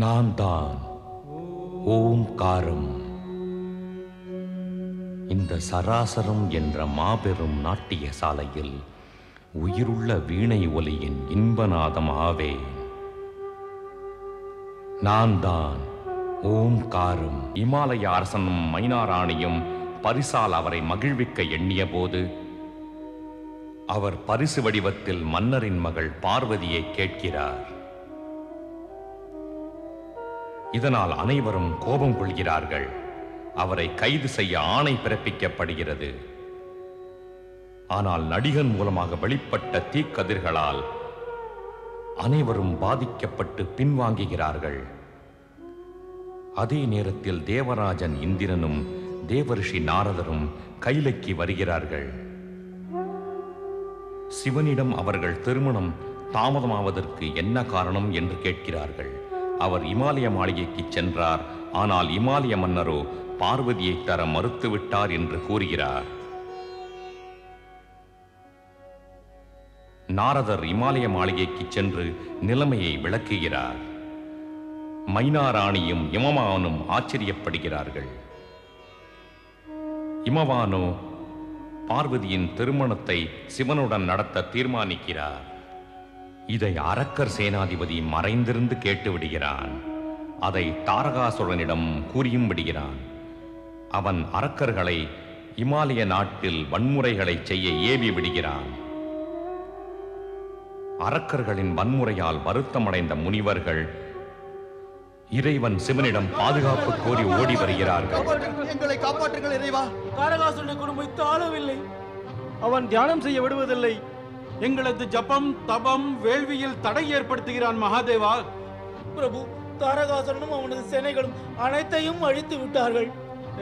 நான் தான் ஓம்காரம். இந்த சராசரம் என்ற மாபெரும் நாட்டிய சாலையில் உயிருள்ள வீணை ஒலியின் இன்பநாதம் ஆவேன். நான் தான் ஓம்காரம். இமாலய அரசனும் மைனாராணியும் பரிசால் அவரை மகிழ்விக்க எண்ணிய போது அவர் பரிசு வடிவத்தில் மன்னரின் மகள் பார்வதியை கேட்கிறார். இதனால் அனைவரும் கோபம் கொள்கிறார்கள். அவரை கைது செய்ய ஆணை பிறப்பிக்கப்படுகிறது. ஆனால் நடிகன் மூலமாக வெளிப்பட்ட தீக்கதிர்களால் அனைவரும் பாதிக்கப்பட்டு பின்வாங்குகிறார்கள். அதே நேரத்தில் தேவராஜன் இந்திரனும் தேவரிஷி நாரதரும் கைலைக்கு வருகிறார்கள். சிவனிடம் அவர்கள் திருமணம் தாமதமாவதற்கு என்ன காரணம் என்று கேட்கிறார்கள். அவர் இமாலய மாளிகைக்கு சென்றார். ஆனால் இமாலய மன்னரோ பார்வதியை தர மறுத்துவிட்டார் என்று கூறுகிறார். நாரதர் இமாலய மாளிகைக்கு சென்று நிலைமையை விளக்குகிறார். மைனாராணியும் இமவானும் ஆச்சரியப்படுகிறார்கள். இமவானோ பார்வதியின் திருமணத்தை சிவனுடன் நடத்த தீர்மானிக்கிறார். இதை அரக்கர் சேனாதிபதி மறைந்திருந்து கேட்டு விடுகிறான். அதை தாரகாசுரனிடம் கூறியும் விடுகிறான். அவன் அரக்கர்களை இமாலய நாட்டில் வன்முறைகளை செய்ய ஏவி விடுகிறான். அரக்கர்களின் வன்முறையால் வருத்தமடைந்த முனிவர்கள் இறைவன் சிவனிடம் பாதுகாப்பு கோரி ஓடி வருகிறார்கள். எங்களை காப்பாற்றுங்கள் இறைவா. தாரகாசுரனை குடும்பத்தை ஆளவில்லை. அவன் தியானம் செய்ய விடுவதில்லை. எங்களது ஜபம் தபம் வேள்வியில் தடை ஏற்படுத்துகிறான் மகாதேவா. பிரபு, தாரகாசுரனும் அவனது சேனைகளும் அனைத்தையும் அழித்து விட்டார்கள்.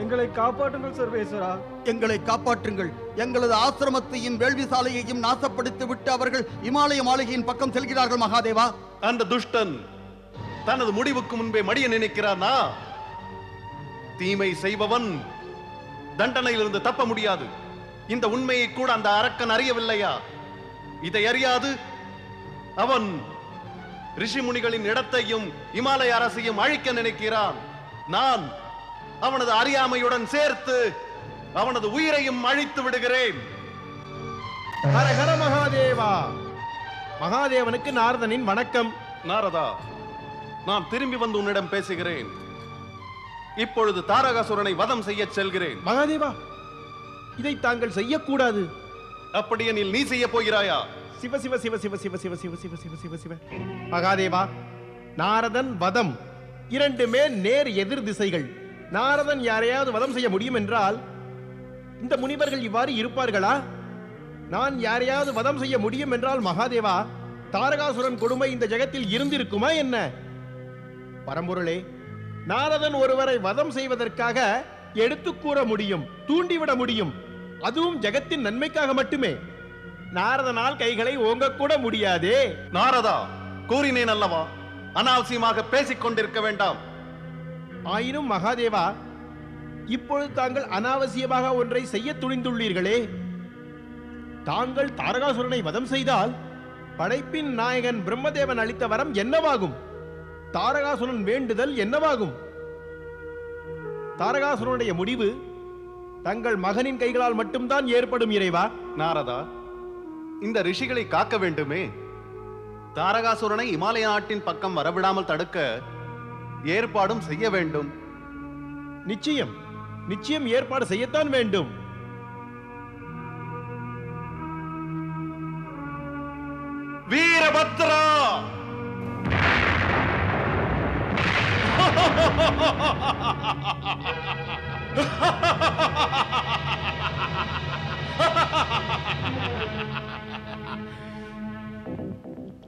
எங்களை காப்பாற்றுங்கள் சர்வேஸ்வரா. எங்களை காப்பாற்றுங்கள். எங்களது ஆசிரமத்தையும் வேள்வி சாலையையும் நாசப்படுத்தி விட்டு அவர்கள் இமாலய மாளிகையின் பக்கம் செல்கிறார்கள் மகாதேவா. அந்த துஷ்டன் தனது முடிவுக்கு முன்பே மடிய நினைக்கிறானா? தீமை செய்பவன் தண்டனையிலிருந்து தப்ப முடியாது. இந்த உண்மையை கூட அந்த அரக்கன் அறியவில்லையா? இதை அறியாது அவன் ரிஷிமுனிகளின் இடத்தையும் இமாலய அரசையும் அழிக்க நினைக்கிறான். நான் அவனது அறியாமையுடன் சேர்த்து அவனது உயிரையும் அழித்து விடுகிறேன். ஹர ஹர மகாதேவா. மகாதேவனுக்கு நாரதனின் வணக்கம். நாரதா, நான் திரும்பி வந்து உன்னிடம் பேசுகிறேன். இப்பொழுது தாரகாசுரனை வதம் செய்ய செல்கிறேன். மகாதேவா, இதை தாங்கள் செய்யக்கூடாது. அப்படியெனில் நீ செய்ய போகிறாயா? சிவ சிவ சிவ சிவ சிவ சிவ சிவ சிவ சிவ சிவ சிவ. மகாதேவா, நாரதன் வதம் இரண்டுமே நேர் எதிர் திசைகள். நாரதன் யாரையாவது வதம் செய்ய முடியும் என்றால் இந்த முனிவர்கள் இவ்வாறு இருப்பார்களா? நான் யாரையாவது வதம் செய்ய முடியும் என்றால் மகாதேவா, தாரகாசுரன் கொடுமை இந்த ஜகத்தில் இருந்திருக்குமா என்ன? பரம்பொருளே, நாரதன் ஒருவரை வதம் செய்வதற்காக எடுத்து கூற முடியும், தூண்டிவிட முடியும். அதுவும் ஜகத்தின் நன்மைக்காக மட்டுமே. நாரதனால் கைகளை ஓங்கக்கூட முடியாதே. நாரதா, கூறினேன் அல்லவா, அனாவசியமாக பேசிக் கொண்டிருக்க வேண்டாம். ஆயினும் மகாதேவா, இப்பொழுது தாங்கள் அனாவசியமாக ஒன்றை செய்ய துணிந்துள்ளீர்களே. தாங்கள் தாரகாசுரனை வதம் செய்தால் படைப்பின் நாயகன் பிரம்மதேவன் அளித்த வரம் என்னவாகும்? தாரகாசுரன் வேண்டுதல் என்னவாகும்? தாரகாசுரனுடைய முடிவு தங்கள் மகனின் கைகளால் மட்டும்தான் ஏற்படும் இறைவா. நாரதா, இந்த ரிஷிகளை காக்க வேண்டுமே. தாரகாசுரனை இமாலய நாட்டின் பக்கம் வரவிடாமல் தடுக்க ஏற்பாடும் செய்ய வேண்டும். நிச்சயம் நிச்சயம் ஏற்பாடு செய்யத்தான் வேண்டும். வீரபத்ரா,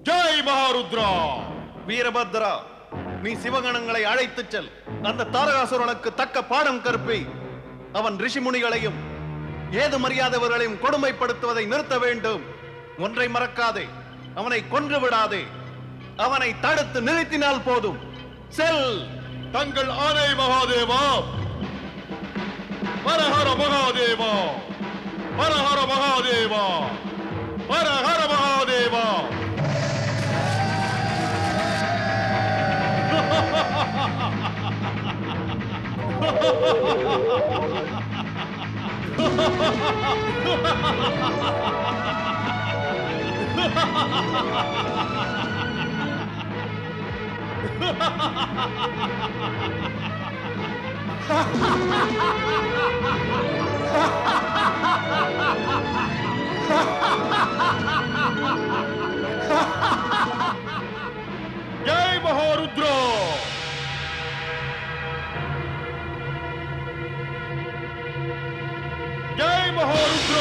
ஜெய் மகாருத்ரா. வீரபத்ரா, நீ சிவகணங்களை அழைத்துச் செல். அந்த தாரகாசுரனுக்கு தக்க பாடம் கற்பி. அவன் ரிஷிமுனிகளையும் ஏது மரியாதவர்களையும் கொடுமைப்படுத்துவதை நிறுத்த வேண்டும். ஒன்றை மறக்காதே, அவனை கொன்று விடாதே. அவனை தடுத்து நிறுத்தினால் போதும். செல். தங்கள் ஆணை மகாதேவா. ஹரஹர மகாதேவா, ஹரஹர மகாதேவா, ஹரஹர மகாதேவா. जय महारुद्र जय महारुद्र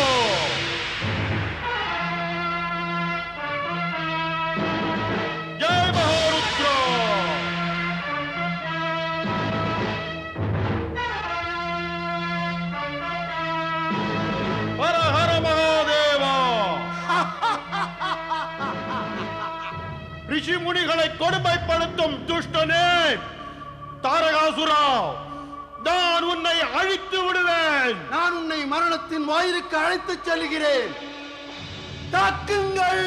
जय महारुद्र हर हर महादेवा ऋषि मुनिகளை கொடுமைப்படுத்தும் துஷ்டனே தாரகாசுரா, நான் உன்னை அழித்து விடுவேன். நான் உன்னை மரணத்தின் வாயிலுக்கு அழைத்துச் செல்கிறேன். தாக்குங்கள்.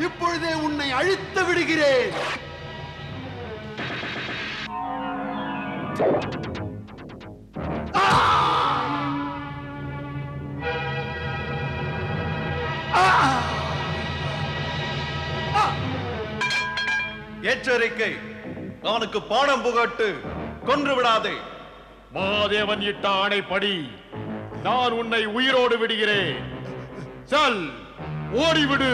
இப்பொழுதே உன்னை அழித்து விடுகிறேன். எச்சரிக்கை, அவனுக்கு பாடம் புகட்டு, கொன்று விடாதே. மகாதேவன் இட்ட ஆணைப்படி நான் உன்னை உயிரோடு விடுகிறேன். செல், ஓடிவிடு.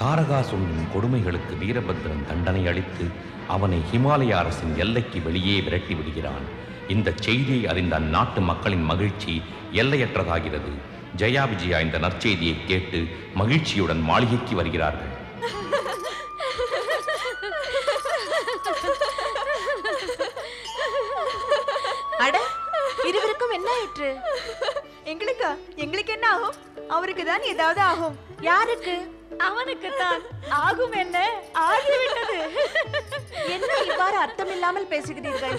தாரகாசுரனின் கொடுமைகளுக்கு வீரபத்ரன் தண்டனை அளித்து அவனை ஹிமாலய அரசின் எல்லைக்கு வெளியே விரட்டி விடுகிறான். இந்த செய்தியை அறிந்த அந்நாட்டு மக்களின் மகிழ்ச்சி எல்லையற்றதாகிறது. ஜெயா விஜயா இந்த நற்செய்தியை கேட்டு மகிழ்ச்சியுடன் மாளிகைக்கு வருகிறார்கள். அட, இருவருக்கும் என்ன ஆயிற்று? எங்களுக்கு என்ன ஆகும்? அவருக்கு தான் ஏதாவது ஆகும். யாருக்கு? அவனுக்கு தான் ஆகும். என்ன ஆகிவிட்டது? என்ன இவ்வாறு அர்த்தம் இல்லாமல் பேசுகிறீர்கள்?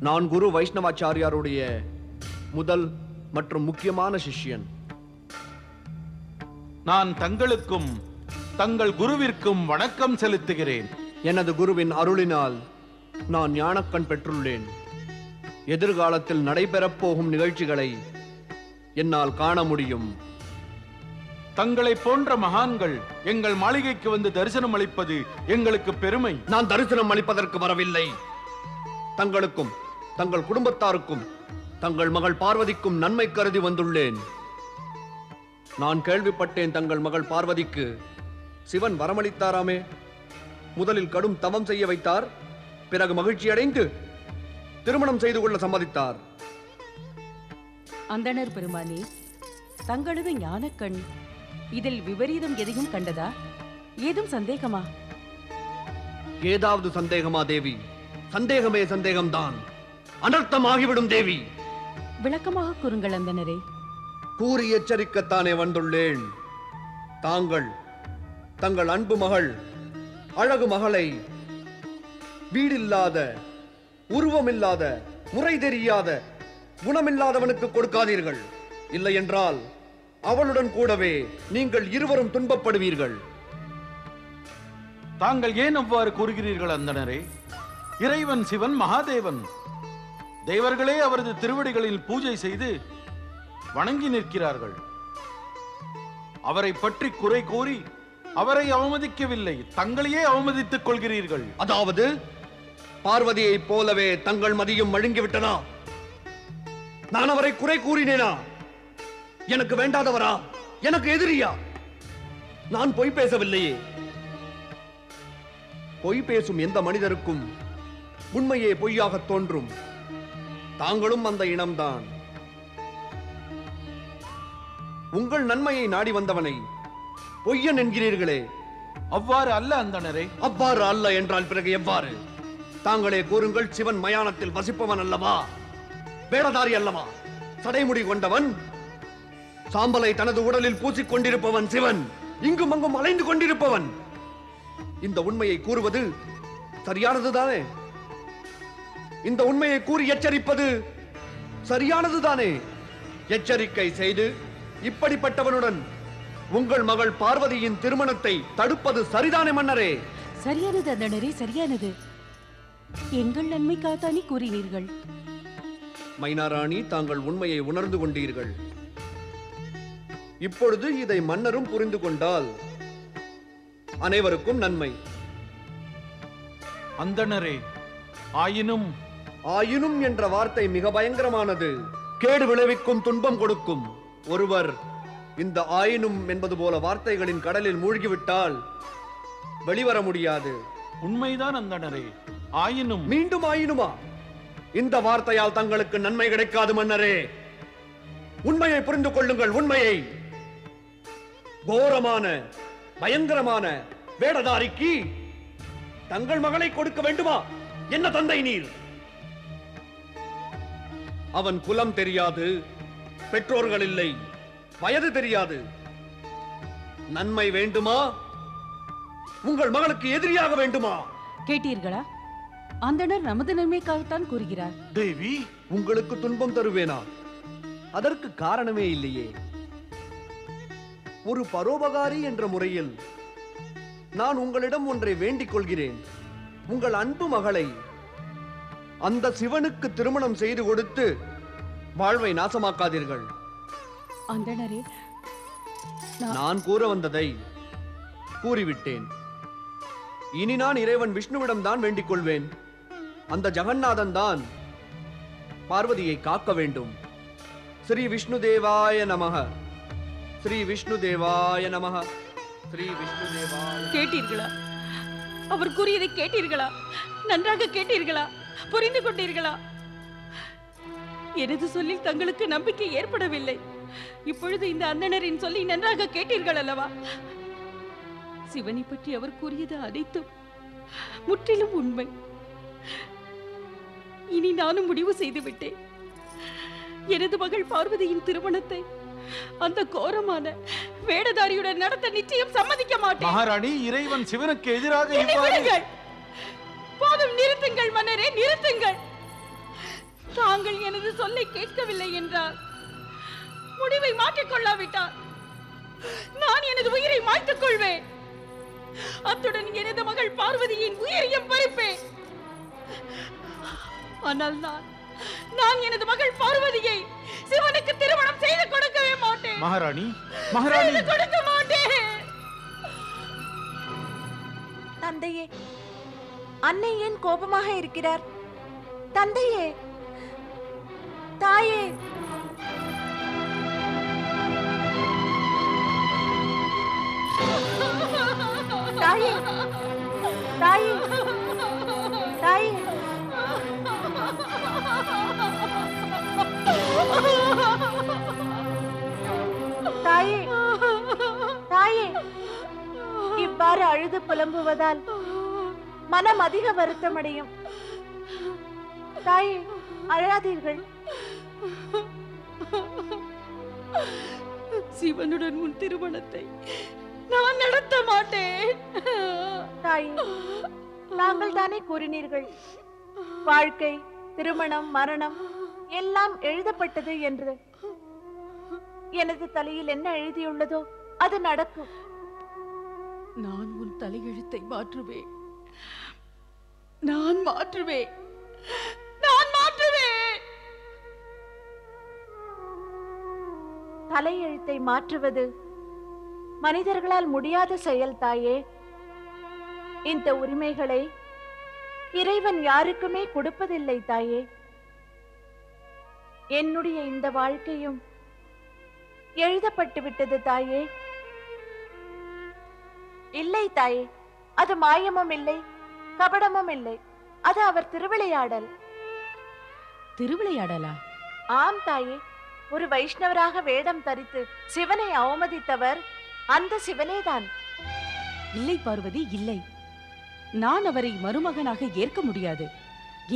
நான் குரு வைஷ்ணவாச்சாரியாருடைய முதல் மற்றும் முக்கியமான சிஷ்யன். நான் தங்களுக்கும் தங்கள் குருவிற்கும் வணக்கம் செலுத்துகிறேன். எனது குருவின் அருளினால் நான் ஞானக்கண் பெற்றுள்ளேன். எதிர்காலத்தில் நடைபெறப் போகும் நிகழ்ச்சிகளை என்னால் காண முடியும். தங்களை போன்ற மகான்கள் எங்கள் மாளிகைக்கு வந்து தரிசனம் அளிப்பது எங்களுக்கு பெருமை. நான் தரிசனம் அளிப்பதற்கு வரவில்லை. தங்களுக்கும் தங்கள் குடும்பத்தாருக்கும் தங்கள் மகள் பார்வதிக்கும் நன்மை கருதி வந்துள்ளேன். நான் கேள்விப்பட்டேன் தங்கள் மகள் பார்வதிக்கு சிவன் வரமளித்தாராமே. முதலில் கடும் தவம் செய்ய வைத்தார், பிறகு மகிழ்ச்சி அடைந்து திருமணம் செய்து கொள்ள சம்மதித்தார். அந்தணர் பெருமானே, தங்களது ஞானக்கண் இதில் விபரீதம் எதையும் கண்டதா? ஏதும் சந்தேகமா? ஏதாவது சந்தேகமா தேவி? சந்தேகமே சந்தேகம்தான். அனர்த்தமாகிவிடும் தேவி. விளக்கமாக கூறுங்கள் அந்தணரே. கூறி எச்சரிக்கத்தானே வந்துள்ளேன். தாங்கள் தங்கள் அன்பு மகள் அழகு மகளை வீடில்லாத, உருவமில்லாத, முறை தெரியாத, குணமில்லாதவனுக்கு கொடுக்காதீர்கள். இல்லை என்றால் அவளுடன் கூடவே நீங்கள் இருவரும் துன்பப்படுவீர்கள். தாங்கள் ஏன் அவ்வாறு கூறுகிறீர்கள் அந்தணரே? இறைவன் சிவன் மகாதேவன். தேவர்களே அவரது திருவடிகளில் பூஜை செய்து வணங்கி நிற்கிறார்கள். அவரை பற்றி குறை கூறி அவரை அவமதிக்கவில்லை, தங்களையே அவமதித்துக் கொள்கிறீர்கள். அதாவது பார்வதியை போலவே தங்கள் மதியும் மழுங்கிவிட்டனா? நான் அவரை குறை கூறினேனா? எனக்கு வேண்டாதவரா? எனக்கு எதிரியா? நான் பொய் பேசவில்லையே. பொய் பேசும் எந்த மனிதருக்கும் உண்மையே பொய்யாக தோன்றும். தாங்களும் அந்த இனம்தான். உங்கள் நன்மையை நாடி வந்தவனை பொய்யன் என்கிறீர்களே. அவ்வாறு அல்ல அந்தணரே. அவ்வாறு அல்ல என்றால் பிறகு எவ்வாறு? தாங்களே கூறுங்கள். சிவன் மயானத்தில் வசிப்பவன் அல்லவா? வேடதாரி அல்லவா? சடைமுடி கொண்டவன், சாம்பலை தனது உடலில் பூசிக் கொண்டிருப்பவன் சிவன். இங்கும் அங்கும் அலைந்து கொண்டிருப்பவன். இந்த உண்மையை கூறுவது சரியானதுதானே? இந்த உண்மையை கூறி எச்சரிப்பது சரியானதுதானே? எச்சரிக்கை செய்து இப்படிப்பட்டவனுடன் உங்கள் மகள் பார்வதியின் திருமணத்தை தடுப்பது சரிதானே மன்னரே? சரியானது அந்தணரே, சரியானது. எங்கள் நன்மைக்காகத்தானே கூறினீர்கள். மைனாராணி, தாங்கள் உண்மையை உணர்ந்து கொண்டீர்கள். இப்பொழுது இதை மன்னரும் புரிந்து கொண்டால் அனைவருக்கும் நன்மை. அந்தணரே, ஆயினும் ஆயினும் என்ற வார்த்தை மிக பயங்கரமானது. கேடு விளைவிக்கும், துன்பம் கொடுக்கும். ஒருவர் இந்த ஆயினும் என்பது போல வார்த்தைகளின் கடலில் மூழ்கிவிட்டால் வெளிவர முடியாது. உண்மைதான் அந்தணரே. ஆயினும் மீண்டும் ஆயினுமா? இந்த வார்த்தையால் தங்களுக்கு நன்மை கிடைக்காது மன்னரே. உண்மையை புரிந்து கொள்ளுங்கள். உண்மையை. கோரமான, பயங்கரமான வேடதாரிக்கு தங்கள் மகளை கொடுக்க வேண்டுமா? என்ன தந்தை நீர்? அவன் குலம் தெரியாது, பெற்றோர்கள் இல்லை, வயது தெரியாது. நன்மை வேண்டுமா? உங்கள் மகளுக்கு எதிரியாக வேண்டுமா? கேட்டீர்களா? அந்தணர் நமது நன்மைக்காகத்தான் கூறுகிறார். தேவி, உங்களுக்கு துன்பம் தருவேனா? அதற்கு காரணமே இல்லையே. ஒரு பரோபகாரி என்ற முறையில் நான் உங்களிடம் ஒன்றை வேண்டிக் கொள்கிறேன். உங்கள் அன்பு மகளை அந்த சிவனுக்கு திருமணம் செய்து கொடுத்து வாழ்வை நாசமாக்காதீர்கள். அந்தணரே, நான் கூற வந்ததை கூறிவிட்டேன். இனி நான் இறைவன் விஷ்ணுவிடம் தான் வேண்டிக் கொள்வேன். அந்த ஜெகநாதன் தான் பார்வதியை காக்க வேண்டும். ஸ்ரீ விஷ்ணு தேவாய நமக. ஸ்ரீ விஷ்ணு தேவாய நமக. ஸ்ரீ விஷ்ணு தேவாய. கேட்டீர்களா? அவர் கூறியதை கேட்டீர்களா? நன்றாக கேட்டீர்களா? புரிந்து கொண்டீர்களா? எனது சொல்லில் தங்களுக்கு நம்பிக்கை ஏற்படவில்லை. இப்பொழுது இந்த அந்தணரின் சொல்லி நன்றாக கேட்டீர்கள் அல்லவா? சிவனை பற்றி அவர் கூறியது அனைத்தும் முற்றிலும் உண்மை. இனி நானும் முடிவு செய்து விட்டேன். எனது மகள் பார்வதியின் திருமணத்தை அந்த கோரமான வேடதாரியுடன் நடத்த நிச்சயம் சம்மதிக்க மாட்டேன். மகாராணி, இறைவன் சிவனுக்கு எதிராக போதும், நிறுத்துங்கள் மன்னரே, நிறுத்துங்கள். தாங்கள் எனது சொல்லை கேட்கவில்லை என்றார். முடிவை மாற்றிக்கொள்ளாவிட்டால் நான் எனது உயிரை மாய்த்துக் கொள்வேன். அத்துடன் எனது மகள் பார்வதியின் உயிரையும் பறிப்பேன். ஆனால் நான் எனது மகள் பார்வதியை சிவனுக்கு திருமணம் செய்து கொடுக்கவே மாட்டேன். மகாராணி, மகாராணி, செய்து கொடுக்க மாட்டேன். தந்தையே, அன்னை ஏன் கோபமாக இருக்கிறார்? தந்தையே, தாயே, தாயே, தாயே, தாயே, தாயே, தாயே, இவ்வாறு அழுது புலம்புவதால் மனம் அதிக வருத்தமடையும். தாயே, அழாதீர்கள். சிவனுடன் உன் திருமணத்தை நான் நடத்த மாட்டேன். தாயே, தாங்கள் தானே கூறினீர்கள், வாழ்க்கை, திருமணம், மரணம் எல்லாம் எழுதப்பட்டது என்று. எனது தலையில் என்ன எழுதியுள்ளதோ அது நடக்கும். நான் உன் தலையெழுத்தை மாற்றுவேன். நான் மாற்றுவேன். நான் மாற்றுவேன். தலையெழுத்தை மாற்றுவது மனிதர்களால் முடியாத செயல் தாயே. இந்த உரிமைகளை இறைவன் யாருக்குமே கொடுப்பதில்லை தாயே. என்னுடைய இந்த வாழ்க்கையும் எழுதப்பட்டு விட்டது தாயே. இல்லை தாயே, அது மாயமும் இல்லை, கபடமும் இல்லை. அது அவர் திருவிளையாடல். திருவிளையாடலா? ஆம் தாயே, ஒரு வைஷ்ணவராக வேடம் தரித்து சிவனை அவமதித்தவர் அந்த சிவனேதான். இல்லை பார்வதி, இல்லை. நான் அவரை மருமகனாக ஏற்க முடியாது.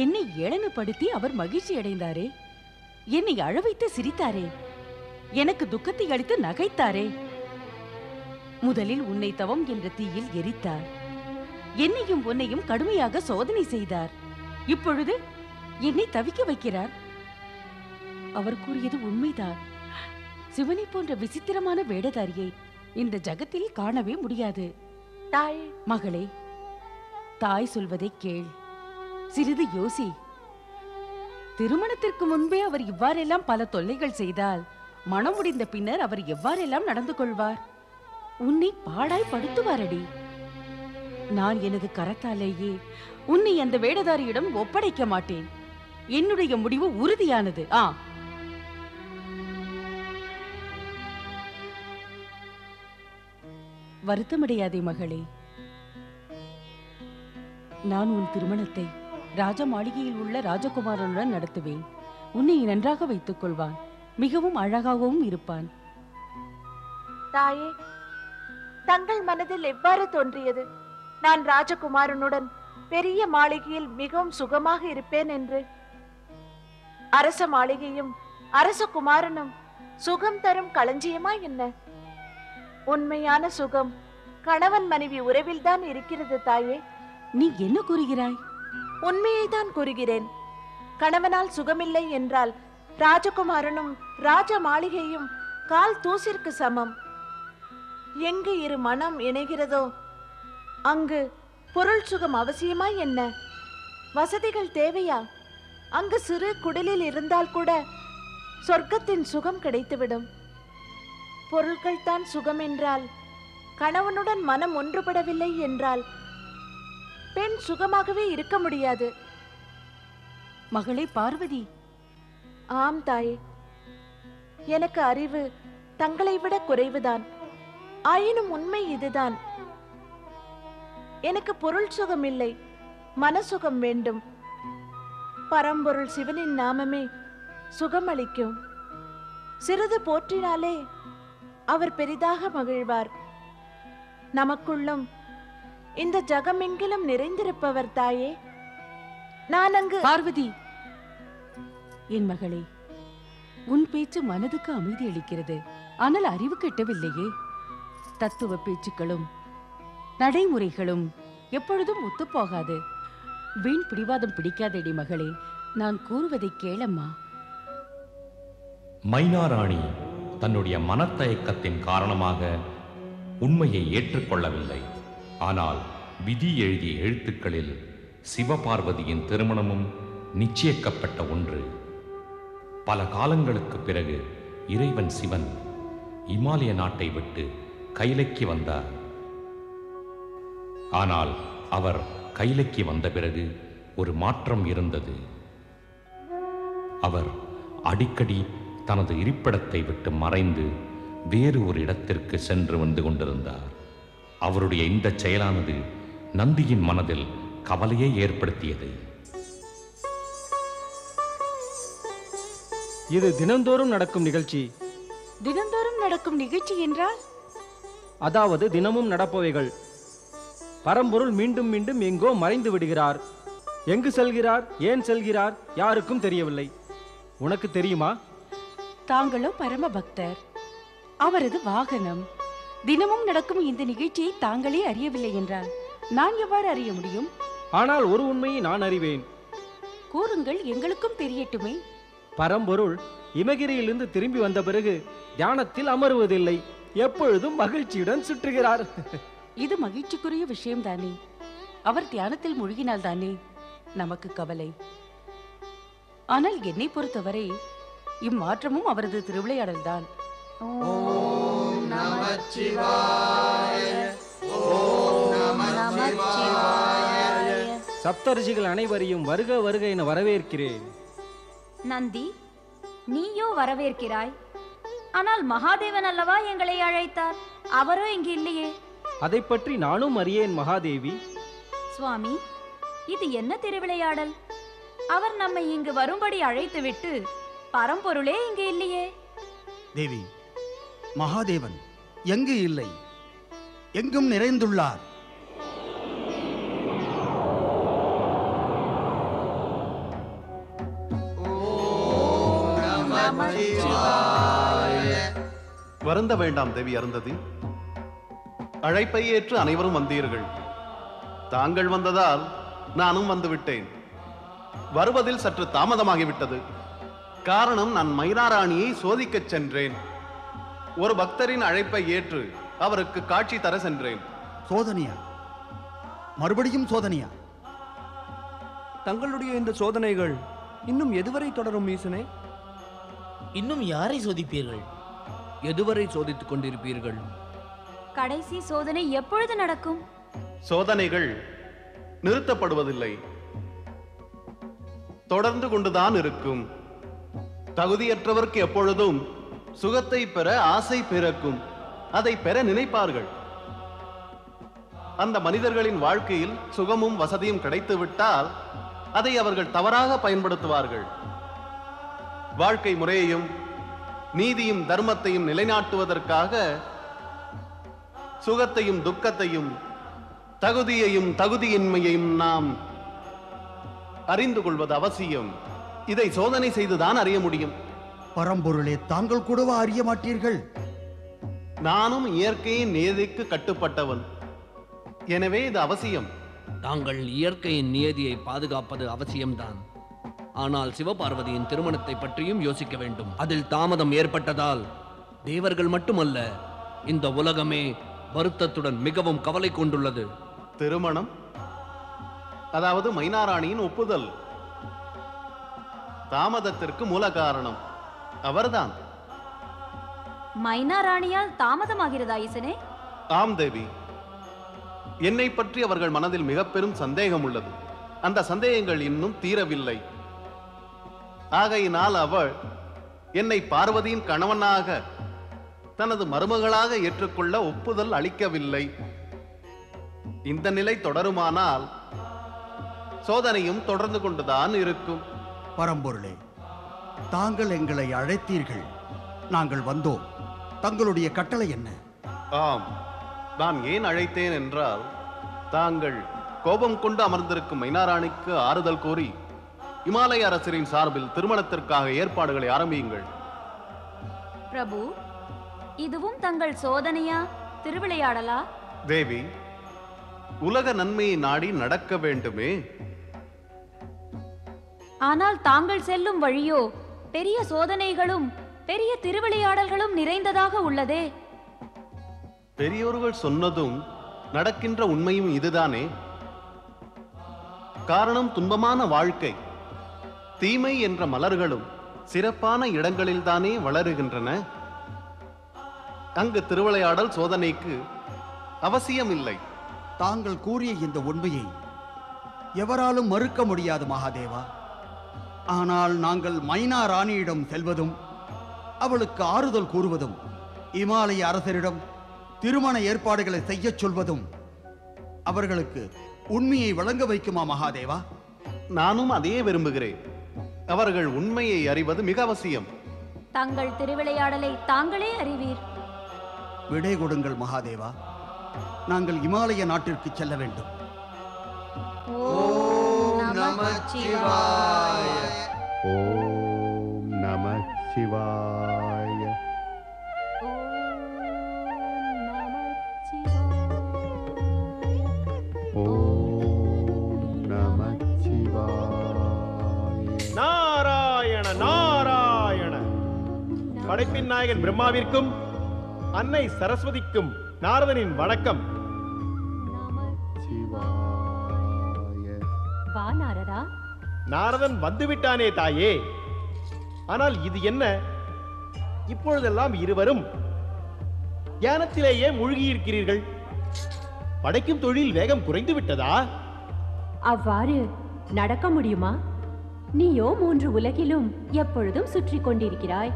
என்னை ஏளனப்படுத்தி அவர் மகிழ்ச்சி அடைந்தாரே, என்னை அழவைத்து சிரித்தாரே, எனக்கு துக்கத்தை அளித்து நகைத்தாரே. முதலில் உன்னை தவம் என்ற தீயில் எரித்தார். என்னையும் உன்னையும் கடுமையாக சோதனை செய்தார். இப்பொழுது என்னை தவிக்க வைக்கிறார். அவர் கூறியது உண்மைதான். சிவனை போன்ற விசித்திரமான வேடதாரியை இந்த ஜகத்தில் காணவே முடியாது. தாய், மகளே, தாய் சொல்வதை கேள், சிறிது யோசி. திருமணத்திற்கு முன்பே அவர் இவ்வாறெல்லாம் பல தொல்லைகள் செய்தால் மனம் முடிந்த பின்னர் அவர் எவ்வாறெல்லாம் நடந்து கொள்வார்? உன்னை பாடாய் படுத்துவாரடி. நான் எனது கரத்தாலேயே உன்னை அந்த வேடதாரியிடம் ஒப்படைக்க மாட்டேன். என்னுடைய முடிவு உறுதியானது. வருத்தமடையாதே மகளே. நான் உன் திருமணத்தை ராஜ மாளிகையில் உள்ள ராஜகுமாரனுடன் நடத்துவேன். உன்னை நன்றாக வைத்துக் கொள்வான். மிகவும் அழகாகவும் இருப்பான். தாயே, தங்கள் மனதில் எவ்வாறு தோன்றியது நான் ராஜகுமாரனுடன் பெரிய மாளிகையில் மிகவும் சுகமாக இருப்பேன் என்று? அரச மாளிகையும் அரச குமாரனும் சுகம் தரும் களஞ்சியமா என்ன? உண்மையான சுகம் கணவன் மனைவி உறவில்தான் இருக்கிறது தாயே. நீ என்ன கூறுகிறாய்? உண்மையை தான் கூறுகிறேன். கணவனால் சுகமில்லை என்றால் ராஜகுமாரனும் ராஜ மாளிகையும் கால் தூசிற்கு சமம். எங்கு இரு மனம் இணைகிறதோ அங்கு பொருள் சுகம் அவசியமா என்ன? வசதிகள் தேவையா? அங்கு சிறு குடிலில் இருந்தால் கூட சொர்க்கத்தின் சுகம் கிடைத்துவிடும். பொருட்கள் தான் சுகம் என்றால், கணவனுடன் மனம் ஒன்றுபடவில்லை என்றால் பெண் சுகமாகவே இருக்க முடியாது. மகளே பார்வதி. ஆம் தாயே, எனக்கு அறிவு தங்களை விட குறைவுதான். ஆயினும் உண்மை இதுதான். எனக்கு பொருள் சுகம் இல்லை, மனசுகம் வேண்டும். பரம்பொருள் சிவனின் நாமமே சுகம் அளிக்கும். சிறிது போற்றினாலே அவர் பெரிதாக மகிழ்வார். நமக்குள்ளும் இந்த ஜகமெங்கிலும் நிறைந்திருப்பவர் தாயே. நான் அங்கு பார்வதி, என் மகளே, உன் பேச்சு மனதுக்கு அமைதி அளிக்கிறது. ஆனால் அறிவு கெட்டவில்லையே. தத்துவ பேச்சுக்களும் நடைமுறைகளும் எப்பொழுதும் ஒத்துப்போகாது. வீண் பிடிவாதம் பிடிக்காதேடி மகளே. நான் கூறுவதை கேளம்மா. மைனாராணி தன்னுடைய மனத்தயக்கத்தின் காரணமாக உண்மையை ஏற்றுக்கொள்ளவில்லை. ஆனால் விதி எழுதிய எழுத்துக்களில் சிவபார்வதியின் திருமணமும் நிச்சயிக்கப்பட்ட ஒன்று. பல காலங்களுக்கு பிறகு இறைவன் சிவன் இமாலய நாட்டை விட்டு கைலைக்கு வந்தார். ஆனால் அவர் கைலைக்கு வந்த பிறகு ஒரு மாற்றம் இருந்தது. அவர் அடிக்கடி தனது இருப்பிடத்தை விட்டு மறைந்து வேறு ஒரு இடத்திற்கு சென்று வந்து கொண்டிருந்தார். அவருடைய இந்த செயலானது நந்தியின் மனதில் கவலையை ஏற்படுத்தியது. இது தினந்தோறும் நடக்கும் நிகழ்ச்சி. தினந்தோறும் நடக்கும் நிகழ்ச்சி என்றால்? அதாவது தினமும் நடப்பவைகள். பரம்பொருள் மீண்டும் மீண்டும் எங்கோ மறைந்து விடுகிறார். எங்கு செல்கிறார், ஏன் செல்கிறார், யாருக்கும் தெரியவில்லை. உனக்கு தெரியுமா? தாங்களோ பரம பக்தர். அவரது வாகனம். தினமும் நடக்கும் இந்த நிகழ்ச்சியை தாங்களே அறியவில்லை என்றால் நான் எவ்வாறு அறிய முடியும்? ஆனால் ஒரு உண்மையை நான் அறிவேன். கூறுங்கள், எங்களுக்கும் தெரியட்டுமே. பரம்பொருள் இமகிரியிலிருந்து திரும்பி வந்த பிறகு தியானத்தில் அமருவதில்லை. எப்பொழுதும் மகிழ்ச்சியுடன் சுற்றுகிறார். இது மகிழ்ச்சிக்குரிய விஷயம்தானே. அவர் தியானத்தில் மூழ்கினால் தானே நமக்கு கவலை. ஆனால் என்னை பொறுத்தவரை இம்மாற்றமும் அவரது திருவிளையாடல் தான். சப்தரிஷிகள் அனைவரையும் வருக வருக என வரவேற்கிறேன். நந்தி, நீயோ வரவேற்கிறாய். ஆனால் மகாதேவன் அல்லவா எங்களை அழைத்தார்? அவரோ இங்கு இல்லையே. அதை பற்றி நானும் அறியேன் மகாதேவி. சுவாமி, இது என்ன திருவிளையாடல்? அவர் நம்மை இங்கு வரும்படி அழைத்துவிட்டு பரம்பொருளே இங்கு இல்லையே. தேவி, மகாதேவன் எங்கு இல்லை, எங்கும் நிறைந்துள்ளார். வருந்த வேண்டாம் தேவி அருந்ததி. அழைப்பை ஏற்று அனைவரும் வந்தீர்கள். தாங்கள் வந்ததால் நானும் வந்துவிட்டேன். வருவதில் சற்று தாமதமாகிவிட்டது. காரணம், நான் மைனாராணியை சோதிக்கச் சென்றேன். ஒரு பக்தரின் அழைப்பை ஏற்று அவருக்கு காட்சி தர சென்றேன். சோதனையா? மறுபடியும் சோதனையா? தங்களுடைய இந்த சோதனைகள் இன்னும் எதுவரை தொடரும் ஈசனே? இன்னும் யாரை சோதிப்பீர்கள்? எதுவரை சோதித்துக் கொண்டிருப்பீர்கள்? கடைசி சோதனை எப்பொழுது நடக்கும்? சோதனைகள் நிறுத்தப்படுவதில்லை, தொடர்ந்து கொண்டுதான் இருக்கும். தகுதியற்றவர்க்கு எப்பொழுதும் சுகத்தை பெற ஆசை பிறக்கும். அதை பெற நினைப்பார்கள். அந்த மனிதர்களின் வாழ்க்கையில் சுகமும் வசதியும் கிடைத்து விட்டால் அதை அவர்கள் தவறாக பயன்படுத்துவார்கள். வாழ்க்கை முறையையும் நீதியும் தர்மத்தையும் நிலைநாட்டுவதற்காக சுகத்தையும் துக்கத்தையும் தகுதியையும் தகுதியின்மையையும் நாம் அறிந்து கொள்வது அவசியம். இதை சோதனை செய்துதான் அறிய முடியும். பரம்பொருளே, தாங்கள் கூடவா அறிய மாட்டீர்கள்? நானும் இயற்கையின் நியதிக்கு கட்டுப்பட்டவன். எனவே இது அவசியம். தாங்கள் இயற்கையின் நியதியை பாதுகாப்பது அவசியம்தான். ஆனால் சிவபார்வதியின் திருமணத்தை பற்றியும் யோசிக்க வேண்டும். அதில் தாமதம் ஏற்பட்டதால் தேவர்கள் மட்டுமல்ல, இந்த உலகமே வருத்தத்துடன் மிகவும் கவலை கொண்டுள்ளது. திருமணம், அதாவது மைனாராணியின் ஒப்புதல், தாமதத்திற்கு மூல காரணம் அவர்தான். மைனாராணியால் தாமதமாகிறதா ஈசனே? ஆம் தேவி, என்னை பற்றி அவர்கள் மனதில் மிக பெரும் சந்தேகம் உள்ளது. அந்த சந்தேகங்கள் இன்னும் தீரவில்லை. ஆகையினால் அவள் என்னை பார்வதியின் கணவனாக தனது மருமகளாக ஏற்றுக்கொள்ள ஒப்புதல் அளிக்கவில்லை. இந்த நிலை தொடருமானால் சோதனையும் தொடர்ந்து கொண்டுதான் இருக்கும். பரம்பொருளே, தாங்கள் எங்களை அழைத்தீர்கள், நாங்கள் வந்தோம். தங்களுடைய கட்டளை என்ன? ஆம், நான் ஏன் அழைத்தேன் என்றால், தாங்கள் கோபம் கொண்டு அமர்ந்திருக்கும் மைனாராணிக்கு ஆறுதல் கூறி இமாலய அரசரின் சார்பில் திருமணத்திற்காக ஏற்பாடுகளை ஆரம்பியுங்கள். பிரபு, இதுவும் தங்கள் சோதனையா, திருவிளையாடலா? தேவி, உலக நன்மையை நாடி நடக்க வேண்டுமே. ஆனால் தாங்கள் செல்லும் வழியோ பெரிய சோதனைகளும் பெரிய திருவிளையாடல்களும் நிறைந்ததாக உள்ளதே. பெரியோர்கள் சொன்னதும் நடக்கின்ற உண்மையும் இதுதானே. காரணம் துன்பமான வாழ்க்கை. தீமை என்ற மலர்களும் சிறப்பான இடங்களில்தானே வளருகின்றன. அங்கு திருவிளையாடல் சோதனைக்கு அவசியமில்லை. தாங்கள் கூறிய இந்த உண்மையை எவராலும் மறுக்க முடியாது மகாதேவா. ஆனால் நாங்கள் மைனா ராணியிடம் செல்வதும் அவளுக்கு ஆறுதல் கூறுவதும் இமாலய அரசரிடம் திருமண ஏற்பாடுகளை செய்யச் சொல்வதும் அவர்களுக்கு உண்மையை வழங்க வைக்குமா மகாதேவா? நானும் அதையே விரும்புகிறேன். அவர்கள் உண்மையை அறிவது மிக அவசியம். தங்கள் திருவிளையாடலை தாங்களே அறிவீர். விடை கொடுங்கள் மகாதேவா. நாங்கள் இமாலய நாட்டிற்கு செல்ல வேண்டும். ஓம் நமச்சிவாய. ஓம் நமச்சிவாய. ஓம் நமச்சிவாய. நாராயண நாராயண. படைப்பின் நாயகன் பிரம்மாவிற்கும் அன்னை சரஸ்வதிக்கும் நாரதனின் வணக்கம். வா நாரதா. நாரதன் வந்துவிட்டானே தாயே. ஆனால் இது என்ன? இப்பொழுதெல்லாம் இருவரும் தியானத்திலேயே மூழ்கியிருக்கிறீர்கள். படைக்கும் தொழில் வேகம் குறைந்து விட்டதா? அவ்வாறு நடக்க முடியுமா? நீயோ 3 உலகிலும் எப்பொழுதும் சுற்றி கொண்டிருக்கிறாய்.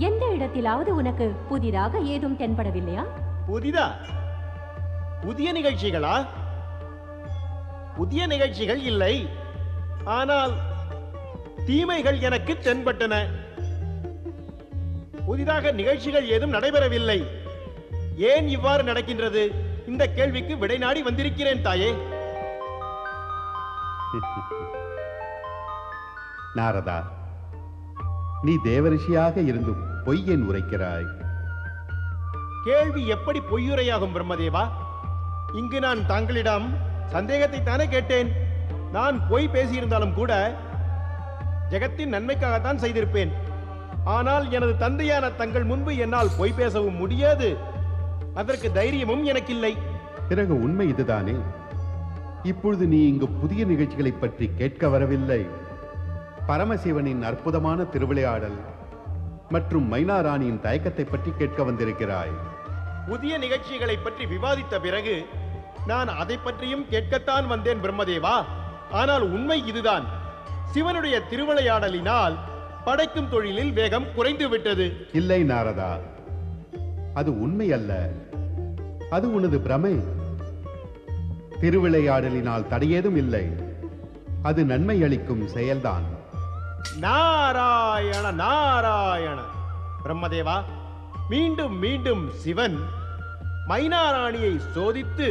எந்த இடத்திலாவது உனக்கு புதிதாக ஏதும் தென்படவில்லையா? புதிதா? புதிய நிகழ்ச்சிகளா? புதிய நிகழ்ச்சிகள் இல்லை. ஆனால் தீமைகள் எனக்கு தென்பட்டன. புதிதாக நிகழ்ச்சிகள் ஏதும் நடைபெறவில்லை. ஏன் இவ்வாறு நடக்கின்றது? இந்த கேள்விக்கு விடை நாடி வந்திருக்கிறேன் தாயே. நாரதா, நீ தேவரிஷியாக இருந்தும் பொய் ஏன் உரைக்கிறாய்? கேள்வி எப்படி பொய்யுரையாகும் பிரம்மதேவா? இங்கு நான் தாங்களிடம் சந்தேகத்தை தானே கேட்டேன். நான் பொய் பேசியிருந்தாலும் கூட ஜெகத்தின் நன்மைக்காகத்தான் செய்திருப்பேன். ஆனால் எனது தந்தையான தங்கள் முன்பு என்னால் பொய் பேசவும் முடியாது. அதற்கு தைரியமும் எனக்கில்லை. பிறகு உண்மை இதுதானே. இப்பொழுது நீ இங்கு புதிய நிகழ்ச்சிகளை பற்றி கேட்க வரவில்லை. பரமசிவனின் அற்புதமான திருவிளையாடல் மற்றும் மைனா ராணியின் தயக்கத்தை பற்றி கேட்க வந்திருக்கிறாய். புதிய நிகழ்ச்சிகளை பற்றி விவாதித்த பிறகு நான் அதை பற்றியும் கேட்கத்தான் வந்தேன் பிரம்மதேவா. ஆனால் உண்மை இதுதான். சிவனுடைய திருவிளையாடலினால் படைக்கும் தொழிலில் வேகம் குறைந்து விட்டது. இல்லை நாரதா, அது உண்மை அல்ல. அது உனது பிரமை. திருவிளையாடலினால் தடையேதும் இல்லை. அது நன்மை அளிக்கும் செயல்தான். நாராயண நாராயண. பிரம்மதேவா, மீண்டும் மீண்டும் சிவன் மைனா ராணியை சோதித்து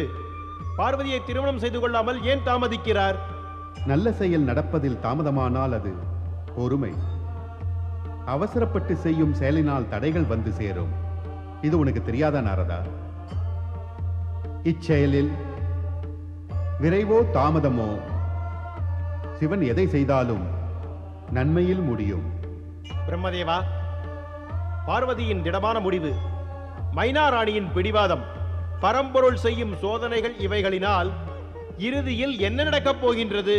பார்வதியை திருமணம் செய்து கொள்ளாமல் ஏன் தாமதிக்கிறார்? நல்ல செயல் நடப்பதில் தாமதமானால் அது பொறுமை. அவசரப்பட்டு செய்யும் செயலினால் தடைகள் வந்து சேரும். இது உனக்கு தெரியாதா நாரதா? இச்செயலில் விரைவோ தாமதமோ சிவன் எதை செய்தாலும் நன்மையில் முடியும். பிரம்மதேவா, பார்வதியின் திடமான முடிவு, மைனா ராணியின் பிடிவாதம், பரம்பொருள் செய்யும் சோதனைகள், இவைகளினால் இறுதியில் என்ன நடக்கப் போகின்றது?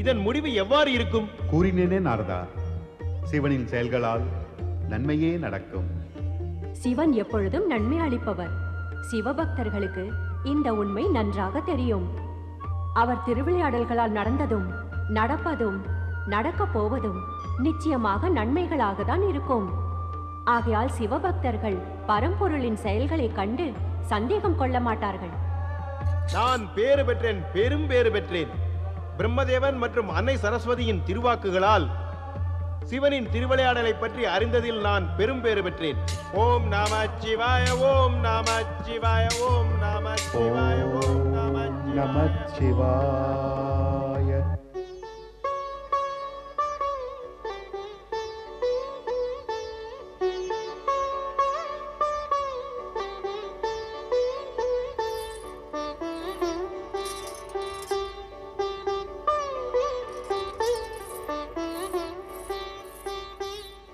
இதன் முடிவு எவ்வாறு இருக்கும்? கூறினேனே நாரதா, சிவனின் செயல்களால் நன்மையே நடக்கும். சிவன் எப்பொழுதும் நன்மை அளிப்பவர். சிவபக்தர்களுக்கு இந்த உண்மை நன்றாக தெரியும். அவர் திருவிளையாடல்களால் நடந்ததும் நடப்பதும் நடக்கப் போவதும் நிச்சயமாக நன்மைகளாக தான் இருக்கும். ஆகையால் சிவபக்தர்கள் பரம்பொருளின் செயல்களை கண்டு சந்தேகம் கொள்ள மாட்டார்கள். நான் பேறு பெற்றேன், பெரும் பேறு பெற்றேன். பிரம்மதேவன் மற்றும் அன்னை சரஸ்வதியின் திருவாக்குகளால் சிவனின் திருவிளையாடலை பற்றி அறிந்ததில் நான் பெரும் பேறு பெற்றேன். ஓம் நம சிவாய, ஓம் நம சிவாய, ஓம் நம சிவாய, ஓம் நம சிவாய.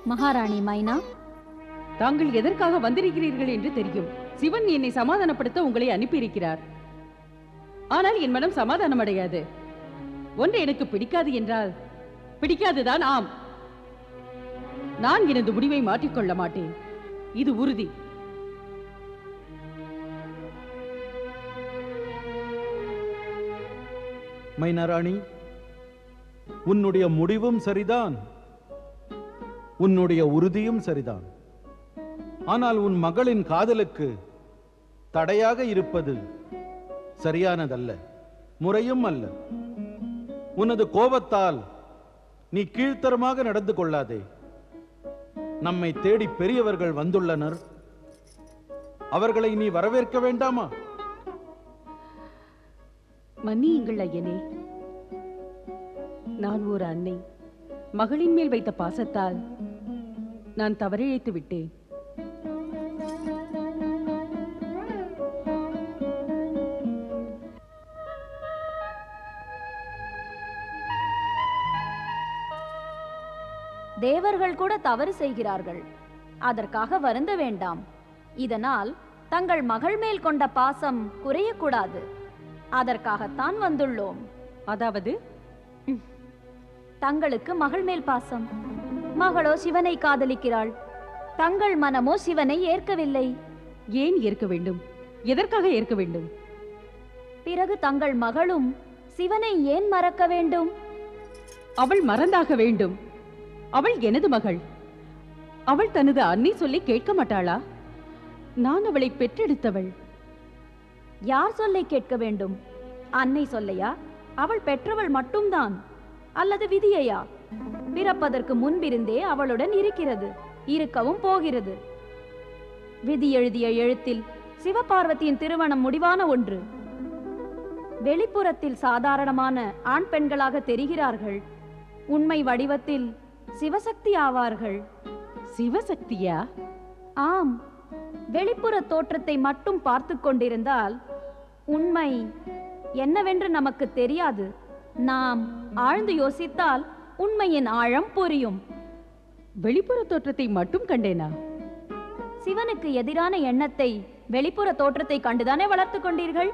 மகாராணி மைனா, தாங்கள் எதற்காக வந்திருக்கிறீர்கள் என்று தெரியும். சிவன் என்னை சமாதானப்படுத்த உங்களை அனுப்பியிருக்கிறார். ஆனால் என் மனம் சமாதானம் அடையாது. ஒன்று எனக்கு பிடிக்காது என்றால் பிடிக்காதுதான். ஆம், நான் எனது முடிவை மாற்றிக்கொள்ள மாட்டேன். இது உறுதி. மைனாராணி, உன்னுடைய முடிவும் சரிதான், உன்னுடைய உறுதியும் சரிதான். ஆனால் உன் மகளின் காதலுக்கு தடையாக இருப்பது சரியானதல்ல, முறையும் அல்ல. உனது கோபத்தால் நீ கீழ்த்தரமாக நடந்து கொள்ளாதே. நம்மை தேடி பெரியவர்கள் வந்துள்ளனர், அவர்களை நீ வரவேற்க வேண்டாமா? மன்னியுங்கள் ஐயனே, நான் ஒரு அன்னை. மகளின் மேல் வைத்த பாசத்தால் நான் தவறிழைத்து விட்டேன். தேவர்கள் கூட தவறு செய்கிறார்கள், அதற்காக வருந்த வேண்டாம். இதனால் தங்கள் மகள் மேல் கொண்ட பாசம் குறையக்கூடாது, அதற்காகத்தான் வந்துள்ளோம். அதாவது தங்களுக்கு மகள் மேல் பாசம். மகளோ சிவனை காதலிக்கிறாள், தங்கள் மனமோ சிவனை ஏற்கவில்லை. ஏன் ஏற்க வேண்டும்? எதற்காக ஏற்க வேண்டும்? பிறகு தங்கள் மகளும் சிவனை ஏன் மறக்க வேண்டும்? அவள் மறந்தாக வேண்டும். அவள் எனது மகள். அவள் தனது அன்னை சொல்லி கேட்க மாட்டாளா? நான் அவளை பெற்றெடுத்தவள். யார் சொல்லை கேட்க வேண்டும்? அன்னை சொல்லையா? அவள் பெற்றவள் மட்டும்தான், அல்லது விதியையா? பிறப்பதற்கு முன்பிருந்தே அவளுடன் இருக்கிறது, இருக்கவும் போகிறது. விதி எழுதிய எழுத்தில் சிவபார்வதியின் திருமணம் முடிவான ஒன்று. வெளிப்புறத்தில் சாதாரணமான ஆண் பெண்களாக தெரிகிறார்கள், உண்மை வடிவத்தில் சிவசக்தி ஆவார்கள். சிவசக்தியா? ஆம். வெளிப்புற தோற்றத்தை மட்டும் பார்த்து கொண்டிருந்தால் உண்மை என்னவென்று நமக்கு தெரியாது. நாம் ஆழ்ந்து யோசித்தால் உண்மையின் ஆழம் புரியும். வெளிப்புற தோற்றத்தை மட்டும் கண்டேனா? சிவனுக்கு எதிரான எண்ணத்தை வெளிப்புற தோற்றத்தை கண்டுதானே வளர்த்து கொண்டீர்கள்.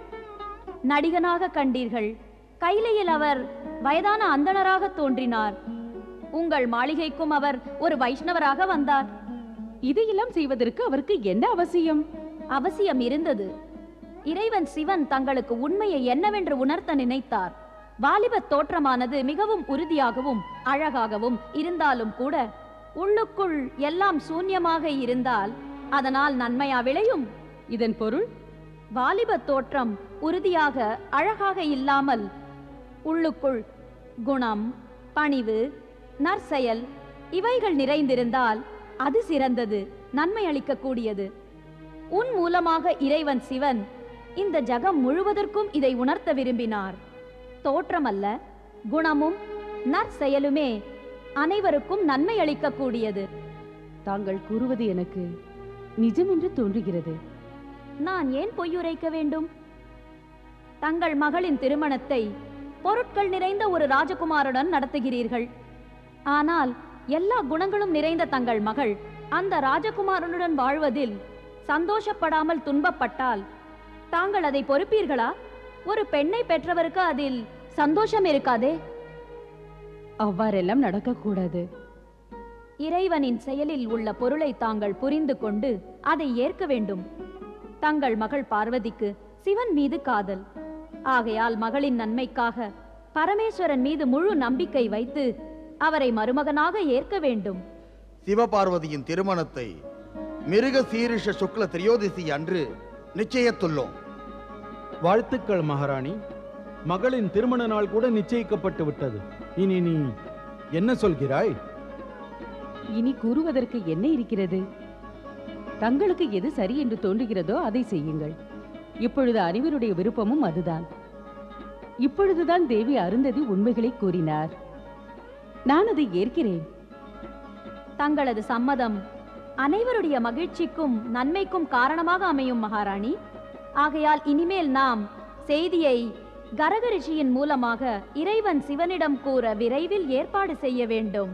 நடிகனாக கண்டீர்கள், கைலையில் அவர் வயதான அந்தணராக தோன்றினார். உங்கள் மாளிகைக்கும் அவர் ஒரு வைஷ்ணவராக வந்தார். இதையெல்லாம் செய்வதற்கு அவருக்கு என்ன அவசியம்? அவசியம் இருந்தது. இறைவன் சிவன் தங்களுக்கு உண்மையை என்னவென்று உணர்த்த நினைத்தார். வாலிப தோற்றமானது மிகவும் உறுதியாகவும் அழகாகவும் இருந்தாலும் கூட உள்ளுக்குள் எல்லாம் சூன்யமாக இருந்தால் அதனால் நன்மையா விளையும்? இதன் பொருள், வாலிப தோற்றம் உறுதியாக அழகாக இல்லாமல் உள்ளுக்குள் குணம், பணிவு, நற்செயல் இவைகள் நிறைந்திருந்தால் அது சிறந்தது, நன்மை அளிக்கக்கூடியது. உன் மூலமாக இறைவன் சிவன் இந்த ஜகம் முழுவதற்கும் இதை உணர்த்த விரும்பினார். தோற்றமல்ல, குணமும் நற்செயலுமே அனைவருக்கும் நன்மை அளிக்கக்கூடியது. தாங்கள் கூறுவது எனக்கு நிஜம் என்று தோன்றுகிறது. நான் ஏன் பொய்யுரைக்க வேண்டும்? தங்கள் மகளின் திருமணத்தை பொருட்கள் நிறைந்த ஒரு ராஜகுமாருடன் நடத்துகிறீர்கள். ஆனால் எல்லா குணங்களும் நிறைந்த தங்கள் மகள் அந்த ராஜகுமாரனுடன் வாழ்வதில் சந்தோஷப்படாமல் துன்பப்பட்டால் தாங்கள் அதை பொறுப்பீர்களா? ஒரு பெண்ணை பெற்றவருக்கு அதில் சந்தோஷம் இருக்காதே? அவ்வாறெல்லாம் நடக்கக்கூடாது. இறைவனின் செயலில் உள்ள பொருளை தாங்கள் புரிந்து கொண்டு அதை ஏற்க வேண்டும். தங்கள் மகள் பார்வதிக்கு சிவன் மீது காதல். ஆகையால் மகளின் நன்மைக்காக பரமேஸ்வரன் மீது முழு நம்பிக்கை வைத்து அவரை மருமகனாக ஏற்க வேண்டும். சிவபார்வதியின் திருமணத்தை மிருக சீரிஷ சுக்ல திரியோதிசி அன்று நிச்சயித்துள்ளோம். வாழ்த்துக்கள் மகாராணி. மகளின் திருமண நாள் கூட நிச்சயிக்கப்பட்டு விட்டது. இனி நீ என்ன சொல்கிறாய்? இனி கூறுவதற்கு என்ன இருக்கிறது? தங்களுக்கு எது சரி என்று தோன்றுகிறதோ அதை செய்யுங்கள். இப்பொழுது அனைவருடைய விருப்பமும் அதுதான். இப்பொழுதுதான் தேவி அருந்ததி உண்மைகளை கூறினார். நான் அதை ஏற்கிறேன். தங்களது சம்மதம் அனைவருடைய மகிழ்ச்சிக்கும் நன்மைக்கும் காரணமாக அமையும் மகாராணி. ஆகையால் இனிமேல் நாம் செய்தியை கரக ரிஷியின் மூலமாக இறைவன் சிவனிடம் கூற விரைவில் ஏற்பாடு செய்ய வேண்டும்.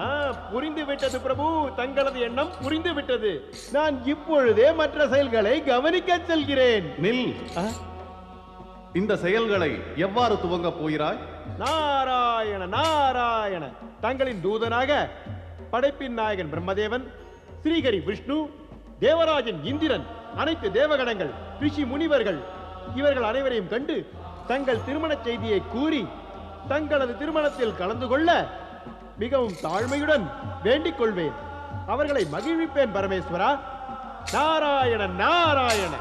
புரிந்து விட்டது பிரபு, தங்களது எண்ணம் புரிந்து விட்டது. நான் இப்பொழுதே மற்ற செயல்களை கவனிக்க செல்கிறேன். நில். இந்த செயல்களை எவ்வாறு துவங்க போகிறாய்? நாராயண நாராயண. தங்களின் தூதனாக படைப்பின் நாயகன் பிரம்மதேவன், ஸ்ரீஹரி விஷ்ணு, தேவராஜன் இந்திரன், அனைத்து தேவகணங்கள், ரிஷி முனிவர்கள் இவர்கள் அனைவரையும் கண்டு தங்கள் திருமண செய்தியை கூறி தங்களது திருமணத்தில் கலந்து கொள்ள மிகவும் தாழ்மையுடன் வேண்டிக் கொள்வேன். அவர்களை மகிழ்விப்பேன் பரமேஸ்வரா. நாராயண நாராயண.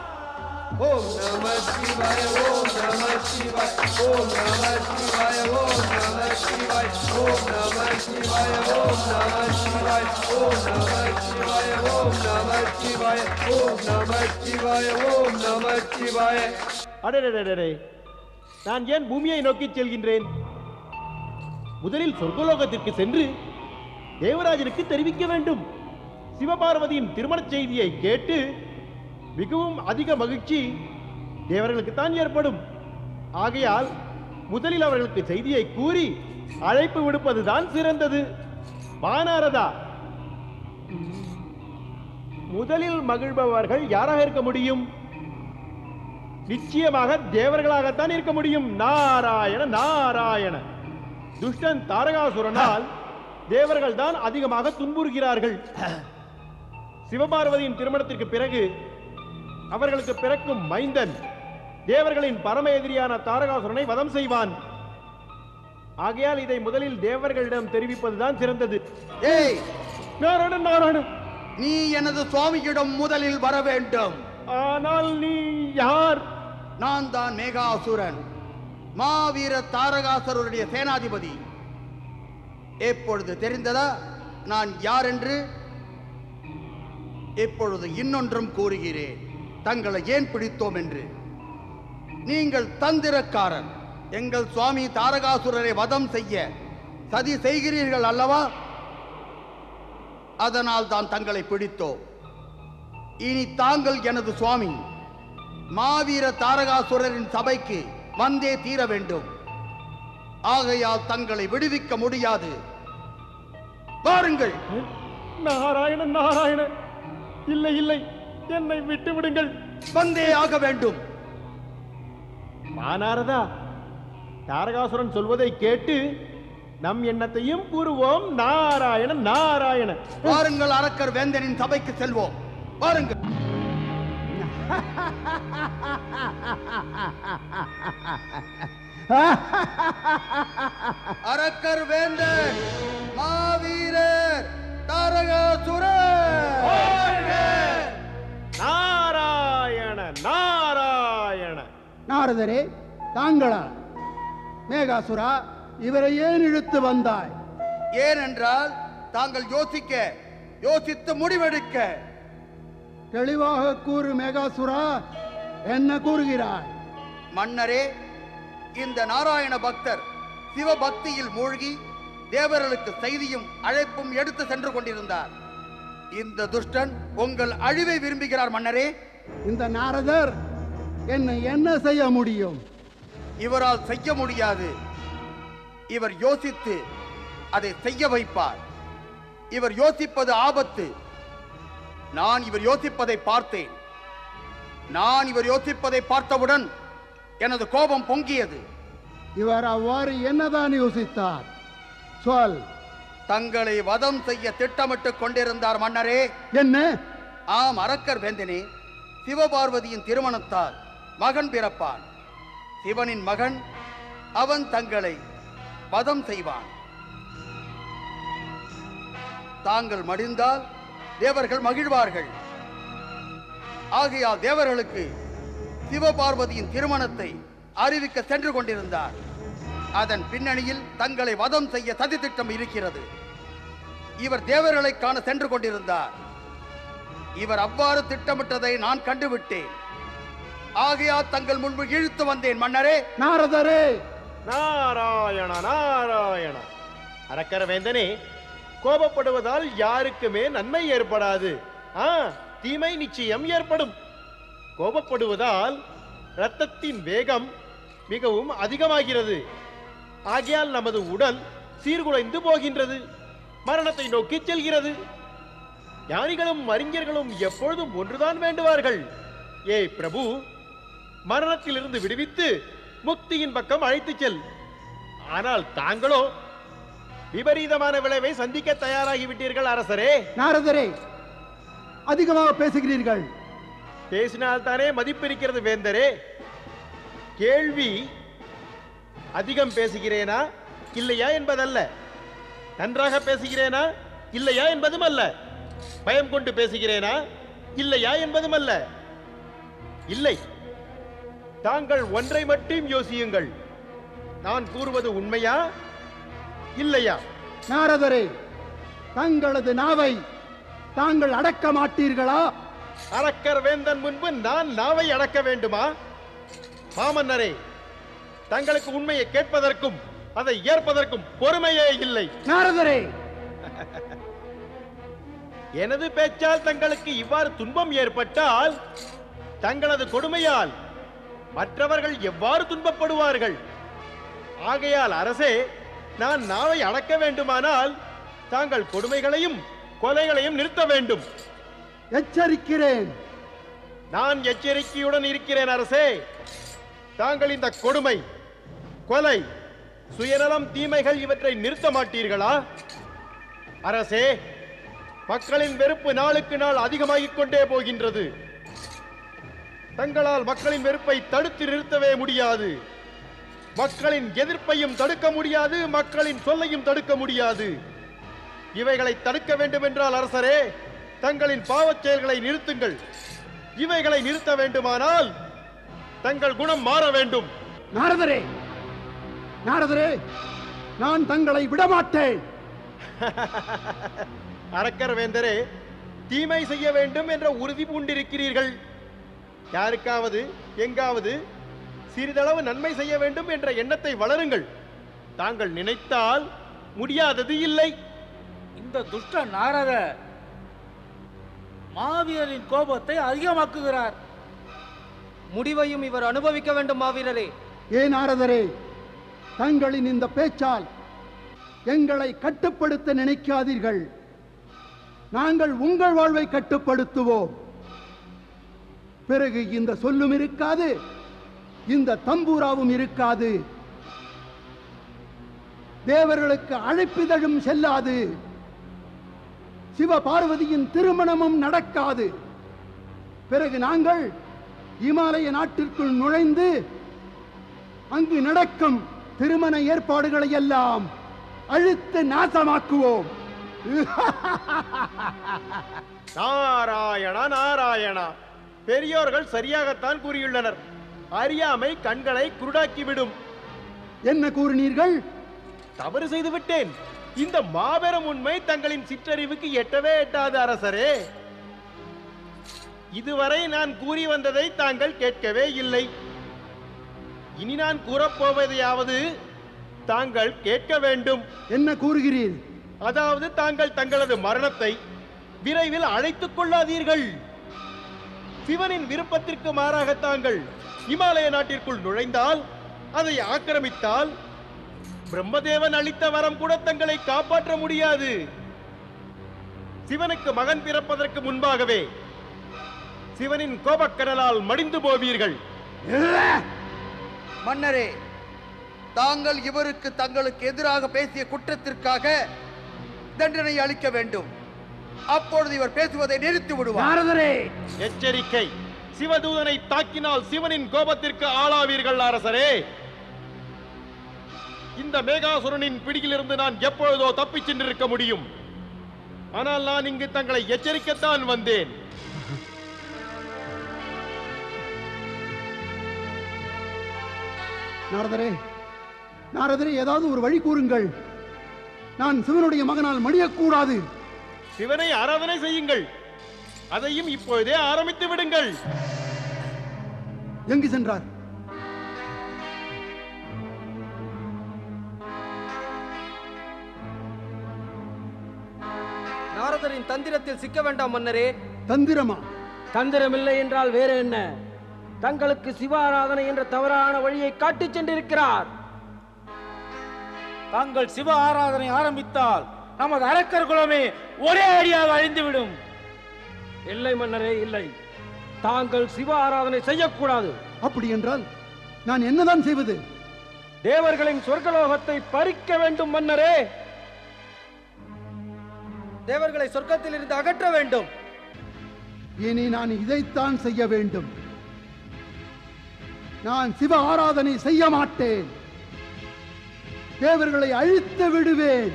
ஓம் நம சிவாய ஓம் நம சிவாய ஓம் நம சிவாய ஓம் நம சிவாய ஓம் நம சிவாய ஓம் நம சிவாய ஓம் நம சிவாய ஓம் நம சிவாய ஓம் நம சிவாய ஓம் நம சிவாய. அடடடடே, நான் ஏன் பூமியை நோக்கி செல்கின்றேன்? முதலில் சொர்க்கலோகத்திற்கு சென்று தேவராஜனுக்கு தெரிவிக்க வேண்டும். சிவபார்வதியின் திருமண செய்தியை கேட்டு மிகவும் அதிக மகிழ்ச்சி தேவர்களுக்கு தான் ஏற்படும். ஆகையால் முதலில் அவர்களுக்கு செய்தியை கூறி அழைப்பு விடுப்பதுதான் சிறந்தது. வானாரதா, முதலில் மகிழ்பவர்கள் யாராக இருக்க முடியும்? நிச்சயமாக தேவர்களாகத்தான் இருக்க முடியும். நாராயண நாராயண. துஷ்டன் தாரகாசுரனால் தேவர்கள் தான் அதிகமாக துன்புறுகிறார்கள். சிவபார்வதியின் திருமணத்திற்கு பிறகு அவர்களுக்கு பிறக்கும் மைந்தன் தேவர்களின் பரம எதிரியான தாரகாசுரனை வதம் செய்வான். ஆகையால் இதை முதலில் தேவர்களிடம் தெரிவிப்பதுதான் சிறந்தது. ஏய் நாராயண நாராயண, நீ எனது சுவாமியிடம் முதலில் வர வேண்டும். ஆனால் நீ யார்? நான் தான் மேகாசுரன், மாவீர தாரகாசுரனுடைய சேனாதிபதி. எப்பொழுது தெரிந்ததா நான் யார் என்று? இப்பொழுது இன்னொன்றும் கூறுகிறேன், தங்களை ஏன் பிடித்தோம் என்று. நீங்கள் தந்திரக்காரர். எங்கள் சுவாமி தாரகாசுரரை வதம் செய்ய சதி செய்கிறீர்கள் அல்லவா? அதனால் தான் தங்களை பிடித்தோம். இனி தாங்கள் எனது சுவாமி மாவீர தாரகாசுரரின் சபைக்கு வந்தே தீர வேண்டும். ஆகையால் தங்களை விடுவிக்க முடியாது. பாருங்கள். நாராயண நாராயண, இல்லை இல்லை, என்னை விட்டு விடுங்கள். வந்தே ஆக வேண்டும். வானாரதா, தாரகாசுரன் சொல்வதை கேட்டு நம் எண்ணத்தையும் கூறுவோம். நாராயண நாராயண. பாருங்கள், அரக்கர் வேந்தனின் சபைக்கு செல்வோம். பாருங்கள். அரக்கர் வேந்தன் மாவீரர் தாரகாசுரர். நாராயண நாராயண. நாரதரே, தாங்களா? மேகாசுரா, இவரை ஏன் இழுத்து வந்தாய்? ஏனென்றால் தாங்கள் யோசித்து முடிவெடுக்க. தெளிவாக கூறு மேகாசுரா, என்ன கூறுகிறாய்? மன்னரே, இந்த நாராயண பக்தர் சிவபக்தியில் மூழ்கி தேவர்களுக்கு செய்தியும் அழைப்பும் எடுத்து சென்று கொண்டிருந்தார். இந்த துஷ்டன் உங்கள் அழிவை விரும்புகிறார் மன்னரே. இந்த நாரதர் என்னை என்ன செய்ய முடியும்? இவரால் செய்ய முடியாது. இவர் யோசித்து அதை செய்ய வைப்பார். இவர் யோசிப்பது ஆபத்து. நான் இவர் யோசிப்பதை பார்த்தேன். நான் இவர் யோசிப்பதை பார்த்தவுடன் எனது கோபம் பொங்கியது. இவர் அவ்வாறு என்னதான் யோசித்தார்? சொல். தங்களை வதம் செய்ய திட்டமிட்டுக் கொண்டிருந்தார் மன்னரே. என்ன? ஆம் அரக்கர் வேந்தனே, சிவபார்வதியின் திருமணத்தால் மகன் பிறப்பான். சிவனின் மகன் அவன் தங்களை வதம் செய்வான். தாங்கள் மடிந்தால் தேவர்கள் மகிழ்வார்கள். ஆகையால் தேவர்களுக்கு சிவபார்வதியின் திருமணத்தை அறிவிக்க சென்று கொண்டிருந்தார். அதன் பின்னணியில் தங்களை வதம் செய்ய சதி திட்டம் இருக்கிறது. இவர் தேவர்களை காண சென்று கொண்டிருந்தார். இவர் அவ்வாறு திட்டமிட்டதை நான் கண்டுவிட்டேன். ஆகையால் தங்கள் முன்பு இழுத்து வந்தேன் மன்னரே. நாரதரே. நாராயண நாராயண. அரக்கர வேந்தனே, கோபப்படுவதால் யாருக்குமே நன்மை ஏற்படாது. தீமை நிச்சயம் ஏற்படும். கோபப்படுவதால் இரத்தத்தின் வேகம் மிகவும் அதிகமாகிறது. ஆகையால் நமது உடல் சீர்குலைந்து போகின்றது. மரணத்தை நோக்கி செல்கிறது. ஞானிகளும் அறிஞர்களும் எப்பொழுதும் ஒன்றுதான் வேண்டுவார்கள். ஏய் பிரபு, மரணத்திலிருந்து விடுவித்து முக்தியின் பக்கம் அழைத்துச் செல். ஆனால் தாங்களோ விபரீதமான விளைவை சந்திக்க தயாராகிவிட்டீர்கள் அரசரே. நாரதரே, அதிகமாக பேசுகிறீர்கள். பேசினால் தானே மதிப்பிருக்கிறது வேந்தரே. கேள்வி அதிகம் பேசுகிறேனா இல்லையா என்பதல்ல, நன்றாக பேசுகிறேனா இல்லையா என்பதும் அல்ல, பயம் கொண்டு பேசுகிறேனா இல்லையா என்பதும் அல்ல. இல்லை, தாங்கள் ஒன்றை மட்டும் யோசியுங்கள். நான் கூறுவது உண்மையா இல்லையா? நாரதரே, தங்களது நாவை தாங்கள் அடக்க மாட்டீர்களா? அரக்கர் வேந்தன் முன்பு நான் நாவை அடக்க வேண்டுமா? மாமன்னரே, தங்களுக்கு உண்மையை கேட்பதற்கும் அதை ஏற்பதற்கும் பொறுமையே இல்லை. நாரதரே, எனது பேச்சால் தங்களுக்கு இவ்வாறு துன்பம் ஏற்பட்டால் தங்களது கொடுமையால் மற்றவர்கள் எவ்வாறு துன்பப்படுவார்கள்? ஆகையால் அரசே, நான் நாவை அடக்க வேண்டுமானால் தாங்கள் கொடுமைகளையும் கொலைகளையும் நிறுத்த வேண்டும். எச்சரிக்கிறேன். நான் எச்சரிக்கையுடன் இருக்கிறேன் அரசே. தாங்கள் இந்த கொடுமை, கொலை, சுயநலம், தீமைகள் இவற்றை நிறுத்த மாட்டீர்களா? அரசே, மக்களின் வெறுப்பு நாளுக்கு நாள் அதிகமாகிக் கொண்டே போகின்றது. தங்களால் மக்களின் வெறுப்பை தடுத்து நிறுத்தவே முடியாது. மக்களின் எதிர்ப்பையும் தடுக்க முடியாது, மக்களின் சொல்லையும் தடுக்க முடியாது. இவைகளை தடுக்க வேண்டும் என்றால் அரசரே, தங்களின் பாவச் செயல்களை நிறுத்துங்கள். இவைகளை நிறுத்த வேண்டுமானால் தங்கள் குணம் மாற வேண்டும். நாரதரே, நாரதரே, நான் தங்களை விடமாட்டேன். அரக்கர் வேந்தரே, தீமை செய்ய வேண்டும் என்ற உறுதி பூண்டிருக்கிறீர்கள். யாருக்காவது எங்காவது சிறிதளவு நன்மை செய்ய வேண்டும் என்ற எண்ணத்தை வளருங்கள். தாங்கள் நினைத்தால் முடியாதது இல்லை. இந்த துஷ்ட நாரதர் மாவீரரின் கோபத்தை அதிகமாக்குகிறார். முடிவையும் இவர் அனுபவிக்க வேண்டும் மாவீரரே. ஏன் நாரதரே, தங்களின் இந்த பேச்சால் எங்களை கட்டுப்படுத்த நினைக்காதீர்கள். நாங்கள் உங்கள் வாழ்வை கட்டுப்படுத்துவோம். பிறகு இந்த சொல்லும் இருக்காது, இந்த தம்பூராவும் இருக்காது, தேவர்களுக்கு அழைப்பிதழும் செல்லாது, சிவ பார்வதியின் திருமணமும் நடக்காது. பிறகு நாங்கள் இமாலய நாட்டிற்குள் நுழைந்து அங்கு நடக்கும் திருமண ஏற்பாடுகளை எல்லாம் அழித்து நாசமாக்குவோம். நாராயணா நாராயணா, பெரியோர்கள் சரியாகத்தான் கூறியுள்ளனர். அறியாமை கண்களை குருடாக்கிவிடும். என்ன கூறினீர்கள்? தவறு செய்து விட்டேன். இந்த மாபெரும் உண்மை தங்களின் சிற்றறிவுக்கு எட்டவே எட்டாது அரசரே. இதுவரை நான் கூறி வந்ததை தாங்கள் கேட்கவே இல்லை. இனி நான் கூறப்போவதையாவது தாங்கள் கேட்க வேண்டும். என்ன கூறுகிறீர்? அதாவது தாங்கள் தங்களது மரணத்தை விரைவில் அழைத்துக் கொள்ளாதீர்கள். சிவனின் விருப்பத்திற்கு மாறாக தாங்கள் இமாலய நாட்டிற்குள் நுழைந்தால், அதை ஆக்கிரமித்தால், பிரம்மதேவன் அளித்த வரம் கூட தங்களை காப்பாற்ற முடியாது. சிவனுக்கு மகன் பிறப்பதற்கு முன்பாகவே சிவனின் கோபக்கடலால் மடிந்து போவீர்கள். மன்னரே, தாங்கள் இவருக்கு தங்களுக்கு எதிராக பேசிய குற்றத்திற்காக தண்டனை அளிக்க வேண்டும். அப்பொழுது இவர் பேசுவதை நிறுத்தி விடுவார். எச்சரிக்கை, சிவதூதனை தாக்கினால் சிவனின் கோபத்திற்கு ஆளாவீர்கள் அரசரே. இந்த மேகாசுரனின் பிடியிலிருந்து நான் எப்பொழுதோ தப்பிச் சென்றிருக்க முடியும். ஆனால் நான் இங்கு தங்களை எச்சரிக்கத்தான் வந்தேன். நாரதரே, நாரதரே, ஏதாவது ஒரு வழி கூறுங்கள். நான் சிவனுடைய மகனால் மடியக்கூடாது. சிவனை ஆராதனை செய்யுங்கள். அதையும் இப்பொழுதே ஆரம்பித்து விடுங்கள். எங்கு சென்றார்? நாரதரின் தந்திரத்தில் சிக்க வேண்டாம் மன்னரே. தந்திரமா? தந்திரமில்லை என்றால் வேற என்ன? தங்களுக்கு சிவாராதனை என்ற தவறான வழியை காட்டிச் சென்றிருக்கிறார். தாங்கள் சிவ ஆராதனை ஆரம்பித்தால் நமது அரக்கர் குலமே ஒரே அடியாக அழிந்துவிடும். இல்லை மன்னரே, இல்லை. தாங்கள் சிவ ஆராதனை செய்யக்கூடாது. அப்படி என்றால் நான் என்னதான் செய்வது? தேவர்களின் சொர்க்கலோகத்தை பறிக்க வேண்டும் மன்னரே. தேவர்களை சொர்க்கத்தில் இருந்து அகற்ற வேண்டும். இனி நான் இதைத்தான் செய்ய வேண்டும். நான் சிவ ஆராதனை செய்ய மாட்டேன். தேவர்களை அழித்து விடுவேன்.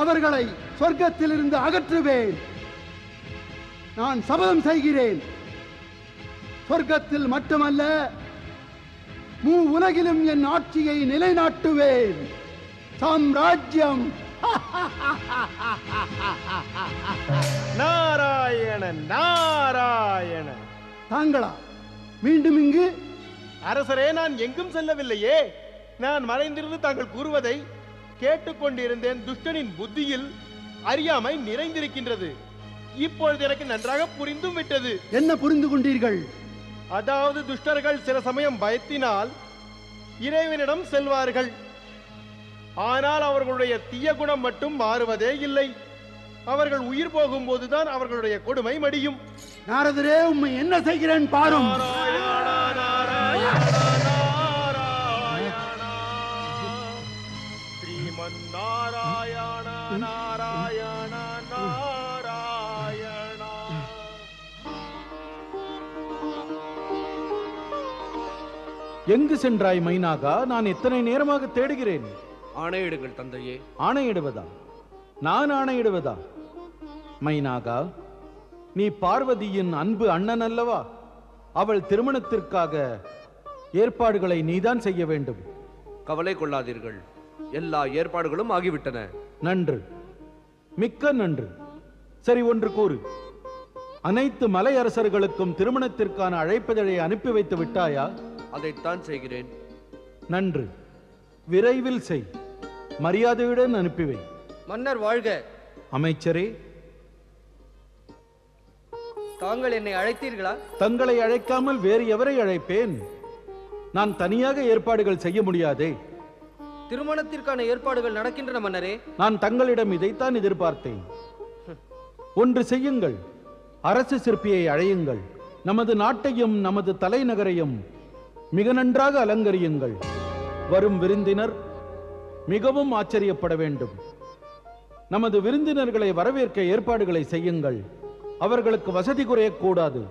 அவர்களை சொர்க்கத்திலிருந்து அகற்றுவேன். நான் சபதம் செய்கிறேன். சொர்க்கத்தில் மட்டுமல்ல, உலகிலும் என் ஆட்சியை நிலைநாட்டுவேன். சாம்ராஜ்யம். நாராயண நாராயண. தாங்களா மீண்டும் இங்கு? அரசரே, நான் எங்கும் செல்லவில்லையே. நான் மறைந்திருந்து தாங்கள் கூறுவதை கேட்டுக்கொண்டிருந்தேன். துஷ்டனின் புத்தியில் அறியாமை நிறைந்திருக்கின்றது. இப்பொழுது எனக்கு நன்றாக புரிந்தும் விட்டது. என்ன புரிந்து கொண்டீர்கள்? அதாவது துஷ்டர்கள் சில சமயம் பயத்தினால் இறைவனிடம் செல்வார்கள். ஆனால் அவர்களுடைய தீய குணம் மட்டும் மாறுவதே இல்லை. அவர்கள் உயிர் போகும்போதுதான் அவர்களுடைய கொடுமை மடியும். நாரதரே, உம்மை என்ன செய்கிறேன் பாரும். ஸ்ரீமன் நாராயண நாராயண நாராயண. எங்கு சென்றாய் மைனாகா? நான் எத்தனை நேரமாக தேடுகிறேன். ஆணையிடுங்கள் தந்தையே. ஆணையிடுவதா? நான் ஆணையிடுவதா? மைனாகா, நீ பார்வதியின் அன்பு அண்ணன் அல்லவா? அவள் திருமணத்திற்காக ஏற்பாடுகளை நீதான் செய்ய வேண்டும். கவலை கொள்ளாதீர்கள், எல்லா ஏற்பாடுகளும் ஆகிவிட்டன. நன்று, மிக்க நன்று. சரி, ஒன்று கூறு. அனைத்து மலை அரசர்களுக்கும் திருமணத்திற்கான அழைப்பதழை அனுப்பி வைத்து விட்டாயா? அதைத்தான் செய்கிறேன். நன்று, விரைவில் செய். மரியாதையுடன் அனுப்பிவை. மன்னர் வாழ்க. அமைச்சரே, தாங்கள் என்னை அழைத்தீர்களா? தங்களை அழைக்காமல் வேறு எவரை அழைப்பேன்? நான் தனியாக ஏற்பாடுகள் செய்ய முடியாதே. திருமணத்திற்கான ஏற்பாடுகள் நடக்கின்றன மன்னரே. நான் தங்களிடம் இதைத்தான் எதிர்பார்த்தேன். ஒன்று செய்யுங்கள், அரசு சிற்பியை அழையுங்கள். நமது நாட்டையும் நமது தலைநகரையும் மிக நன்றாக அலங்கரியுங்கள். வரும் விருந்தினர் மிகவும் ஆச்சரியப்பட வேண்டும். நமது விருந்தினர்களை வரவேற்க ஏற்பாடுகளை செய்யுங்கள். அவர்களுக்கு வசதி குறையக்கூடாது.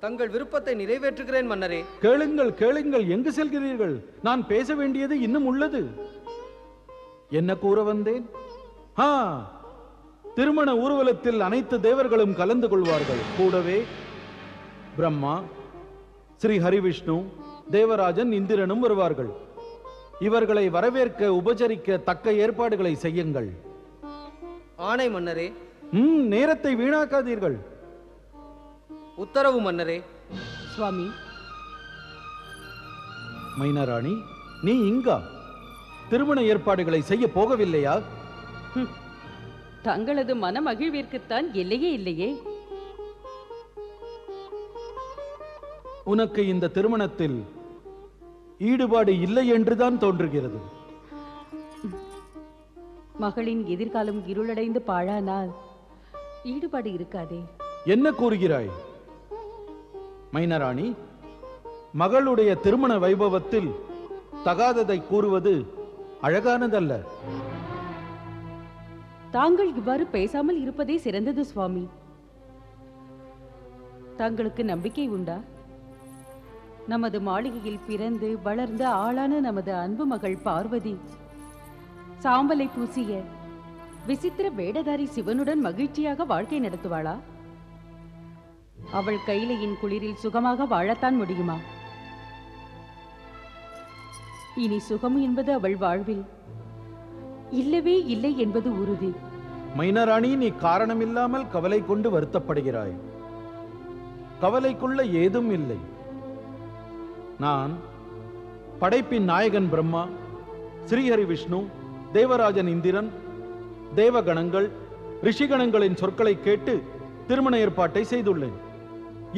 தங்கள் விருப்பத்தை நிறைவேற்றுகிறேன் மன்னரே. கேளுங்கள், கேளுங்கள். எங்கு செல்கிறீர்கள்? நான் பேச வேண்டியது இன்னும் உள்ளது. என்ன கூற வந்தேன்? திருமண ஊர்வலத்தில் அனைத்து தேவர்களும் கலந்து கொள்வார்கள். கூடவே பிரம்மா, ஸ்ரீ ஹரிவிஷ்ணு, தேவராஜன், இந்திரனும் வருவார்கள். இவர்களை வரவேற்க உபசரிக்க தக்க ஏற்பாடுகளை செய்யுங்கள். ஆணை மன்னரே. நேரத்தை வீணாக்காதீர்கள். உத்தரவு மன்னரே. சுவாமி. மைனாராணி, நீ இங்கா? திருமண ஏற்பாடுகளை செய்ய போகவில்லையா? தங்களது மன மகிழ்விற்குத்தான் எல்லையே இல்லையே. உனக்கு இந்த திருமணத்தில் ஈடுபாடு இல்லை என்றுதான் தோன்றுகிறது. மகளின் எதிர்காலம் இருளடைந்து பாழானால் ஈடுபாடு இருக்காதே. என்ன கூறுகிறாய் மைனாராணி? மகளுடைய திருமண வைபவத்தில் தகாததை கூறுவது அழகானதல்ல. தாங்கள் இவ்வாறு பேசாமல் இருப்பதே சிறந்தது சுவாமி. தங்களுக்கு நம்பிக்கை உண்டா? நமது மாளிகையில் பிறந்து வளர்ந்த ஆளான நமது அன்பு மகள் பார்வதி சாம்பலை பூசிய விசித்திர வேடதாரி சிவனுடன் மகிழ்ச்சியாக வாழ்க்கை நடத்துவாளா? அவள் கைலையின் குளிரில் சுகமாக வாழத்தான் முடியுமா? இனி சுகம் என்பது அவள் வாழ்வில் இல்லவே இல்லை என்பது உறுதி. மைனாராணி, நீ காரணமில்லாமல் கவலை கொண்டு வருத்தப்படுகிறாய். கவலைக்குள்ள ஏதும் இல்லை. நான் படைப்பின் நாயகன் பிரம்மா, ஸ்ரீஹரி விஷ்ணு, தேவராஜன் இந்திரன், தேவகணங்கள், ரிஷிகணங்களின் சொற்களை கேட்டு திருமண ஏற்பாட்டை செய்துள்ளேன்.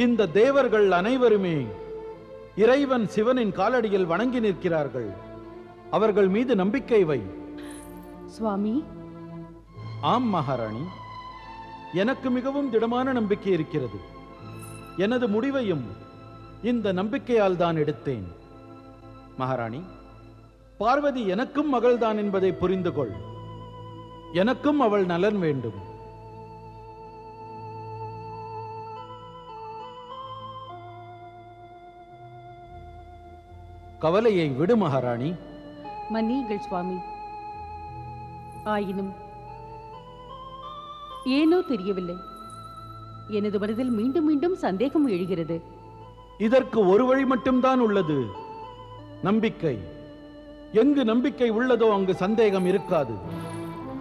இந்த தேவர்கள் அனைவருமே இறைவன் சிவனின் காலடியில் வணங்கி நிற்கிறார்கள். அவர்கள் மீது நம்பிக்கை வை. சுவாமி, ஆம் மகாராணி, எனக்கு மிகவும் திடமான நம்பிக்கை இருக்கிறது. எனது முடிவையும் இந்த நம்பிக்கையால் தான் எடுத்தேன். மகாராணி, பார்வதி எனக்கும் மகள்தான் என்பதை புரிந்து கொள். எனக்கும் அவள் நலன் வேண்டும். கவலையை விடு மகாராணி. மன்னியுங்கள் சுவாமி. ஆயினும் ஏனோ தெரியவில்லை, எனது மனதில் மீண்டும் மீண்டும் சந்தேகம் எழுகிறது. இதற்கு ஒரு வழி மட்டும்தான் உள்ளது, நம்பிக்கை. எங்கு நம்பிக்கை உள்ளதோ அங்கு சந்தேகம் இருக்காது.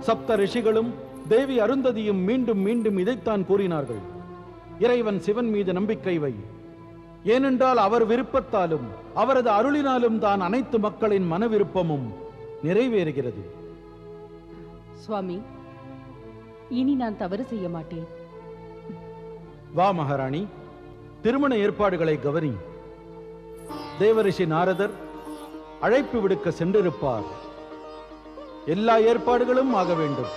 சப்த ரிஷிகளும் தேவி அருந்ததியும் மீண்டும் மீண்டும் இதைத்தான் கூறினார்கள். இறைவன் சிவன் மீது நம்பிக்கை வை. ஏனென்றால் அவர் விருப்பத்தாலும் அவரது அருளினாலும் தான் அனைத்து மக்களின் மன விருப்பமும் நிறைவேறுகிறது. சுவாமி, இனி நான் தவறு செய்ய மாட்டேன். வா மகாராணி, திருமண ஏற்பாடுகளை கவனி. தேவரிஷி நாரதர் அழைப்பு விடுக்க சென்றிருப்பார். எல்லா ஏற்பாடுகளும் ஆக வேண்டும்.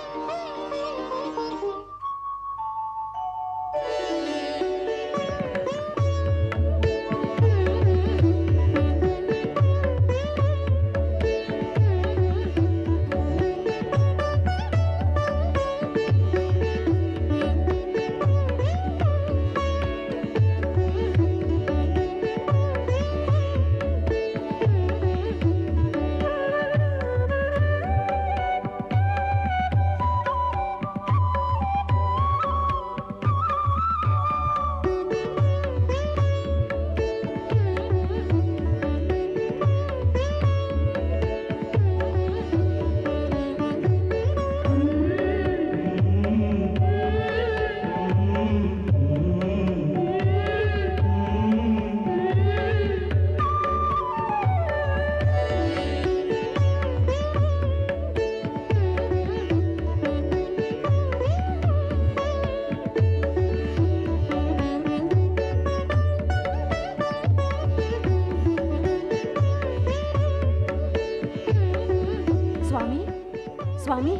சுவாமி,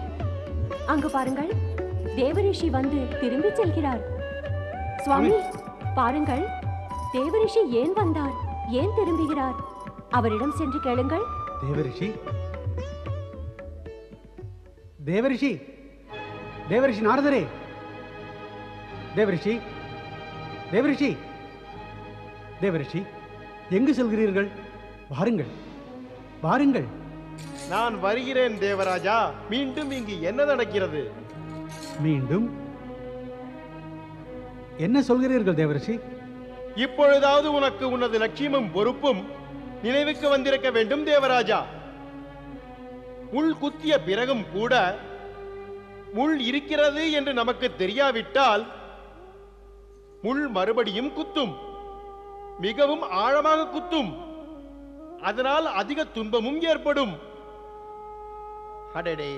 அங்கு பாருங்கள், தேவரிஷி வந்து திரும்பி செல்கிறார். சுவாமி, பாருங்கள், தேவரிஷி ஏன் வந்தார், ஏன் திரும்புகிறார்? அவரிடம் சென்று கேளுங்கள். தேவரிஷி, தேவரிஷி, தேவரிஷி நாரதரே, தேவரிஷி, தேவரிஷி, தேவரிஷி, எங்கு செல்கிறீர்கள்? வாருங்கள், வாருங்கள். நான் வருகிறேன் தேவராஜா. மீண்டும் இங்கு என்ன நடக்கிறது? மீண்டும் என்ன சொல்கிறீர்கள் தேவரிஷி? இப்பொழுதாவது உனக்கு உனது லட்சியமும் பொறுப்பும் நினைவுக்கு வந்திருக்க வேண்டும் தேவராஜா. முள் குத்திய பிறகும் கூட முள் இருக்கிறது என்று நமக்கு தெரியாவிட்டால் முள் மறுபடியும் குத்தும், மிகவும் ஆழமாக குத்தும். அதனால் அதிக துன்பமும் ஏற்படும். அடடே,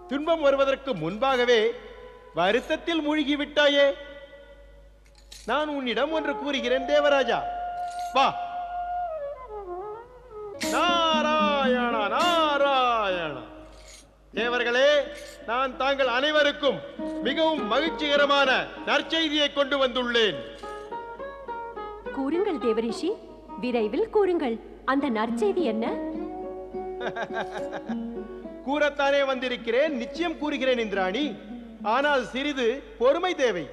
துன்பம் வருவதற்கு முன்பாகவே வருத்தத்தில் மூழ்கிவிட்டாயே. நான் உன்னிடம் ஒன்று கூறுகிறேன் தேவராஜா, வா. நாராயண நாராயண. தேவர்களே, நான் தாங்கள் அனைவருக்கும் மிகவும் மகிழ்ச்சிகரமான நற்செய்தியை கொண்டு வந்துள்ளேன். கூறுங்கள் தேவரிஷி, விரைவில் கூறுங்கள். அந்த நற்செய்தி என்ன? கூறத்தானே வந்திருக்கிறேன், நிச்சயம் கூறுகிறேன் இந்திராணி. ஆனால் சிறிது பொறுமை தேவை.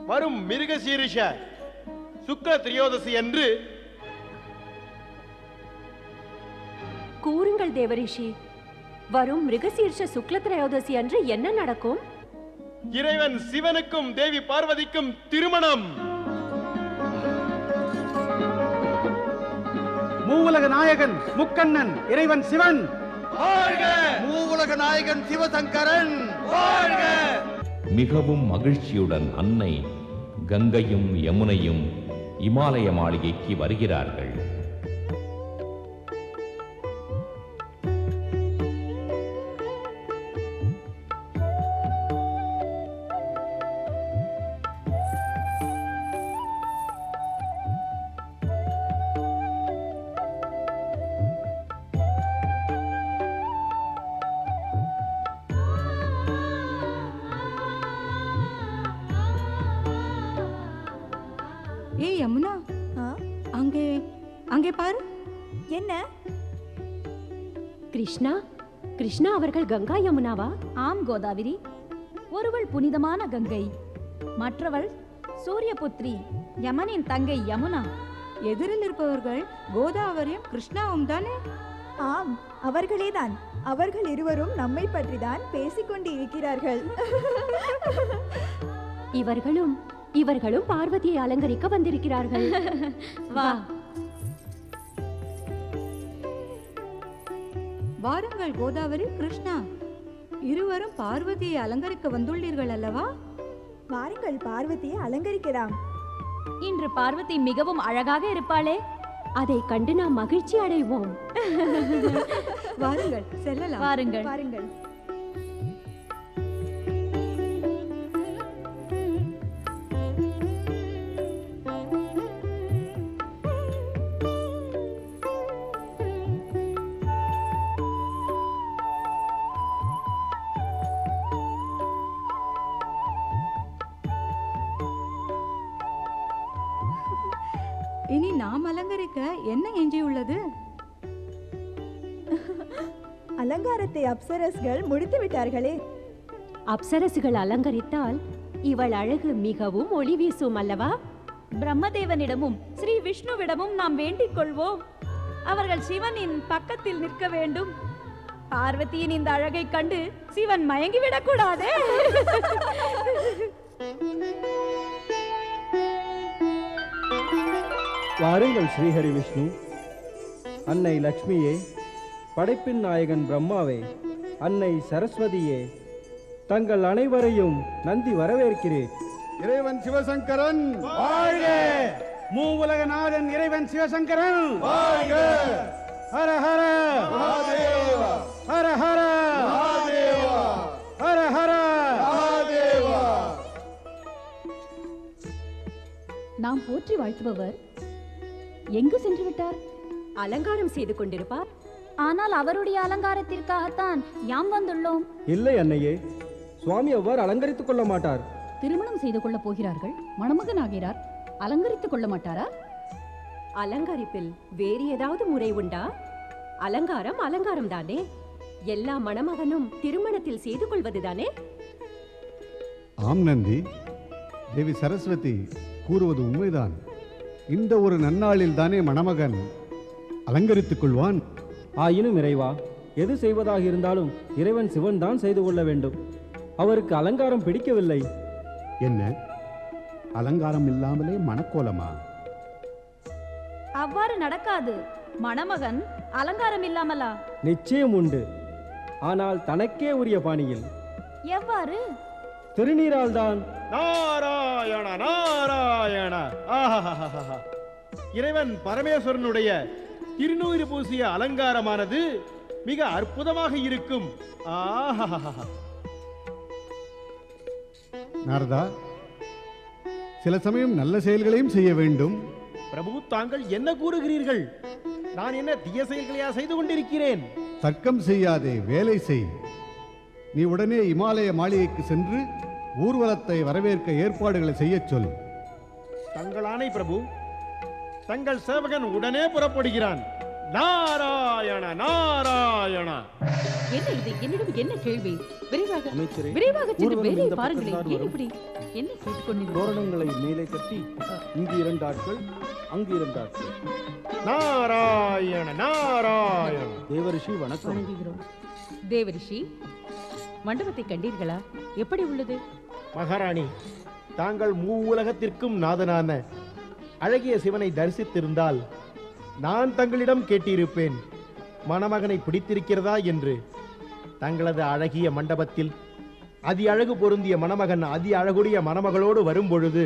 வரும் மிருகசீரிஷ சுக்ல திரியோதசி என்று. கூறுங்கள் தேவரிஷி, வரும் மிருகசீர்ஷ சுக்ல திரையோதசி அன்று என்ன நடக்கும்? இறைவன் சிவனுக்கும் தேவி பார்வதிக்கும் திருமணம். மூவுலக நாயகன் முக்கண்ணன் இறைவன் சிவன் வாழ்க! மூவுலக நாயகன் சிவசங்கரன் வாழ்க! மிகவும் மகிழ்ச்சியுடன் அன்னை கங்கையும் யமுனையும் இமாலய மாளிகைக்கு வருகிறார்கள். அங்கே பாரு. என்ன? கிருஷ்ணா கிருஷ்ணா அவர்கள் கங்கா யமுனாவா? ஆம் கோதாவரி. ஒருவள் புனிதமான கங்கை, மற்றவள் சூரியபுத்ரி யமனின் தங்கை யமுனா. எதிரில் இருப்பவர்கள் கோதாவரியும் கிருஷ்ணாவும் தானே? ஆம், அவர்களேதான். அவர்கள் இருவரும் நம்மை பற்றிதான் பேசிக்கொண்டு இருக்கிறார்கள். இவர்களும் பார்வதியை அலங்கரிக்க வந்திருக்கிறார்கள். வா. வாருங்கள் கோதாவரி, கிருஷ்ணா, இருவரும் பார்வதியை அலங்கரிக்க வந்துள்ளீர்கள் அல்லவா? வாருங்கள், பார்வதியை அலங்கரிக்கலாம். இன்று பார்வதி மிகவும் அழகாக இருப்பாளே, அதை கண்டு நாம் மகிழ்ச்சி அடைவோம். வாருங்கள், செல்லலாம். வாருங்கள். வாருங்கள். இனி நாம் அலங்கரிக்க என்ன எஞ்சியுள்ளது? அலங்காரத்தை அப்சரஸ்கள் முடித்து விட்டார்களே. அப்சரசுகள் அலங்கரித்தால் இவள் அழகு மிகவும் ஒளி வீசும் அல்லவா? பிரம்மதேவனிடமும் ஸ்ரீ விஷ்ணுவிடமும் நாம் வேண்டிக் கொள்வோம். அவர்கள் சிவனின் பக்கத்தில் நிற்க வேண்டும். பார்வதியின் இந்த அழகை கண்டு சிவன் மயங்கிவிடக் கூடாதே. வாருங்கள் ஸ்ரீஹரி விஷ்ணு, அன்னை லக்ஷ்மியே, படைப்பின் நாயகன் பிரம்மாவே, அன்னை சரஸ்வதியே, தங்கள் அனைவரையும் நந்தி வரவேற்கிறேன். இறைவன் சிவசங்கரன் வாழ்க! மூவுலகநாதன் இறைவன் சிவசங்கரன் வாழ்க! ஹர ஹர மகாதேவா! ஹர ஹர மகாதேவா! ஹர ஹர மகாதேவா! நாம் போற்றி வாழ்த்துபவர் எங்கு சென்று விட்டார்? அலங்காரம் செய்து கொண்டிருப்பார். ஆனால் அவருடைய அலங்காரத்திற்காகத்தான் யாம் வந்துள்ளோம். இல்லை அன்னையே, சுவாமி அவ்வாறு அலங்கரித்துக் கொள்ள மாட்டார். திருமணம் செய்து கொள்ள போகிறார்கள், மணமகன் ஆகிறார், அலங்கரித்துக் கொள்ள மாட்டாரா? அலங்கரிப்பில் வேறு ஏதாவது முறை உண்டா? அலங்காரம் அலங்காரம் தானே. எல்லா மணமகனும் திருமணத்தில் செய்து கொள்வதுதானே. ஆம் நந்தி, தேவி சரஸ்வதி கூறுவது உண்மைதான். இந்த ஒரு நன்னாளில் தானே மணமகன் அலங்கரித்துக் கொள்வான். ஆயினும் இறைவா, எது செய்வதாக இருந்தாலும் இறைவன் சிவன் தான் செய்து கொள்ள வேண்டும். அவருக்கு அலங்காரம் பிடிக்கவில்லை. என்ன, அலங்காரம் இல்லாமலே மணக்கோலமா? அவ்வாறு நடக்காது. மணமகன் அலங்காரம் இல்லாமலா? நிச்சயம் உண்டு, ஆனால் தனக்கே உரிய பாணியில். எவ்வாறு? திருநீரால் தான். நாராயண நாராயண! ஆஹா! இறைவன் பரமேஸ்வரனுடைய திருநூறு பூசிய அலங்காரமானது மிக அற்புதமாக இருக்கும். ஆஹா! நாரதா, சில சமயம் நல்ல செயல்களையும் செய்ய வேண்டும். பிரபு, தாங்கள் என்ன கூறுகிறீர்கள்? நான் என்ன தீய செயல்களையா செய்து கொண்டிருக்கிறேன்? தர்க்கம் செய்யாதே, வேலை செய். நீ உடனே இமாலய மாளிகைக்கு சென்று ஊர்வலத்தை வரவேற்க ஏற்பாடுகளை செய்யச் சொல். தங்கள் ஆணை பிரபு. தங்கள் சேவகன் உடனே புறப்படுகிறான். நாராயண நாராயண! என்ன இது? என்னிடம் என்ன கேள்வி? விரைவாக அமைச்சரே, விரைவாக சென்று ஊர்வலம் வேலையை இந்த பாருங்களேன். பக்கத்தார் ஏன் வரும். இப்படி என்ன கேட்டுக்கொண்டீர்கள்? தோரணங்களை மேலே கட்டி இங்கு 2 ஆட்கள், அங்கு 2 ஆட்கள். நாராயண நாராயண! தேவரிஷி வணக்கம். வணங்குகிறோம். தேவரிஷி, மண்டபத்தை கண்டீர்களா? எப்படி உள்ளது? மகாராணி, தாங்கள் மூவுலகத்திற்கும் நாதனான அழகிய சிவனை தரிசித்திருந்தால் நான் தங்களிடம் கேட்டிருப்பேன், மணமகனை பிடித்திருக்கிறதா என்று. தங்களது அழகிய மண்டபத்தில் அதி அழகு பொருந்திய மணமகன் அதி அழகுடைய மணமகளோடு வரும்பொழுது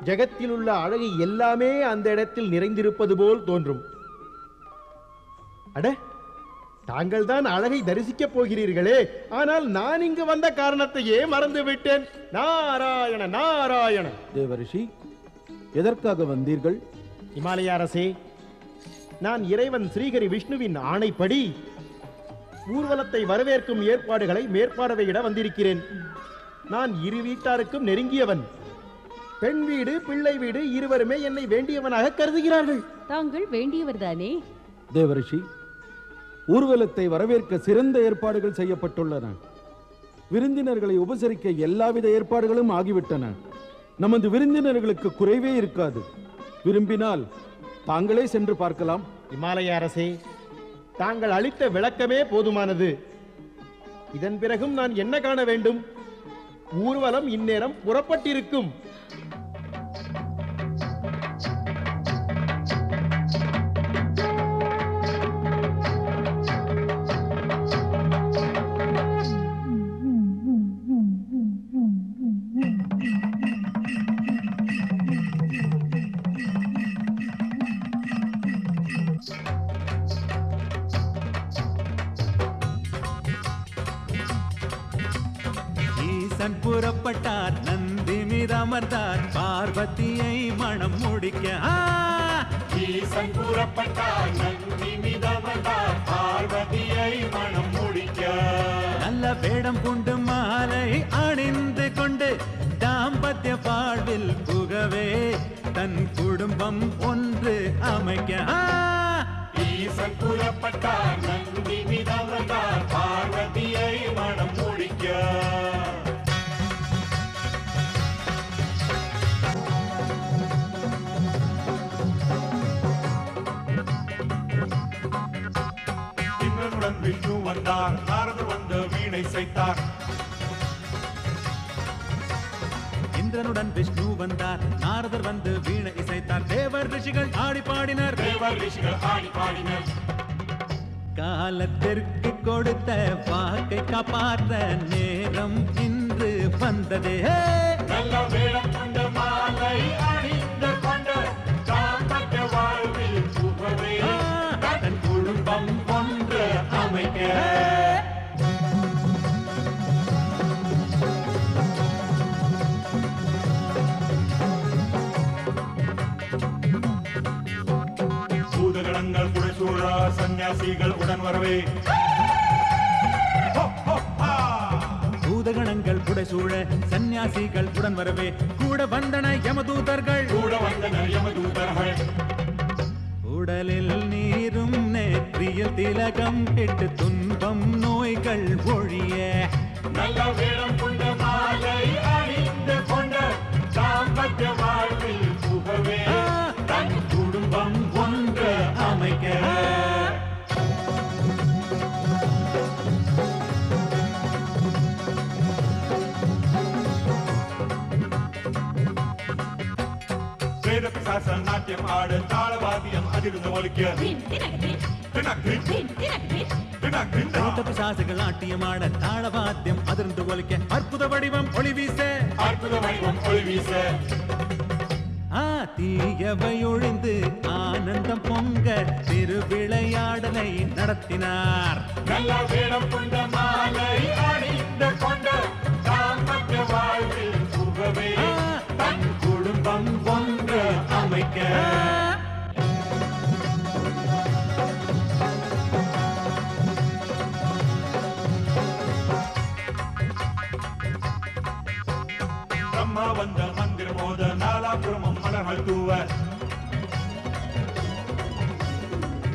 ஜெகத்தில் உள்ள அழகு எல்லாமே அந்த இடத்தில் நிறைந்திருப்பது போல் தோன்றும். அட, தாங்கள் தான் அழகை தரிசிக்கப் போகிறீர்களே, ஆனால் நான் இங்கு வந்த காரணத்தையே மறந்து விட்டேன். நாராயண நாராயண! தேவரிஷி, எதற்காக வந்தீர்கள்? இமாலய அரசே, நான் இறைவன் ஸ்ரீஹரி விஷ்ணுவின் ஆணைப்படி ஊர்வலத்தை வரவேற்கும் ஏற்பாடுகளை மேற்பார்வையிட வந்திருக்கிறேன். நான் இரு வீட்டாருக்கும் நெருங்கியவன். பெண் வீடு பிள்ளை வீடு இருவருமே என்னை வேண்டியவனாக கருதுகிறார்கள். தாங்கள் வேண்டியவர்தானே? தேவரிஷி, ஊர்வலத்தை வரவேற்க சிறந்த ஏற்பாடுகள் செய்யப்பட்டுள்ளன. விருந்தினர்களை உபசரிக்க எல்லாவித ஏற்பாடுகளும் ஆகிவிட்டன. நமது விருந்தினர்களுக்கு குறைவே இருக்காது. விரும்பினால் தாங்களே சென்று பார்க்கலாம். இமாலய அரசே, தாங்கள் அளித்த விளக்கமே போதுமானது. இதன் பிறகும் நான் என்ன காண வேண்டும்? ஊர்வலம் இந்நேரம் புறப்பட்டிருக்கும். புறப்பட்டார், நந்தி மீது அமர்ந்தார், பார்வதியை மணம் முடிக்க. ஈசன் புறப்பட்டார், நந்தி மீது அமர்ந்தார், பார்வதியை மணம் முடிக்க. நல்ல வேடம் கொண்டு மாலை அணிந்து கொண்டு தாம்பத்திய வாழ்வில் புகவே தன் குடும்பம் ஒன்று அமைக்க. ஈசன் புறப்பட்டார், நந்தி மீது அமர்ந்தார், பார்வதியை மணம் முடிக்க. விஷ்ணு வந்தார், நாரதர் வந்து வீணை செய்தார். இந்திரனுடன் விஷ்ணு வந்தார், நாரதர் வந்து வீணை இசைத்தார். தேவர் ரிஷிகள் ஆடி பாடினர், தேவர் ரிஷிகள் ஆடி பாடினர். காலத்திற்கு கொடுத்த வாக்கை காப்பாற்ற நேரம் இன்று வந்ததே. நல்ல வேடம் கொண்ட மாலை அணிந்து கொண்ட தாம்பத்திய வாழ்வில் புகவே தன் குடும்பம் ஒன்று அமைக்க. பூதகணங்கள் புடைசூழ சன்னியாசிகள் உடன் வரவே. பூதகணங்கள் புடைசூழ சன்னியாசிகள் உடன் வரவே. கூட வந்தன யமதூதர்கள், கூட வந்தன யமதூதர்கள். உடலில் நீரும் நெற்றியில் திலகம் இட்டு துன்பம் நோய்கள் ஒழிய. நல்ல வேடம் கொண்ட மாலை அணிந்து கொண்ட தாம்பத்திய வாழ்வில் புகவே தன் குடும்பம் ஒன்று அமைக்க. நாட்டியம் ஆடு, தாளவாதியம் அதிர்ந்து ஒலிக்க. பிசாசுகள் நாட்டியமாட, தாளவாத்தியம் அதிர்ந்து ஒலிக்க. அற்புத வடிவம் ஒளி வீச, அற்புத வடிவம் ஒளி வீச. தீயவை ஒழிந்து ஆனந்தம் பொங்க திருவிளையாடலை நடத்தினார். நல்ல வேடம் கொண்ட மாலை அணிந்து கொண்ட தாம்பத்திய வாழ்வில் புகவே தன் குடும்பம் ஒன்று அமைக்க. பிரம்மா வந்த மந்திரம் மோத, நாலாபுரமும் மலர்கள் தூவ.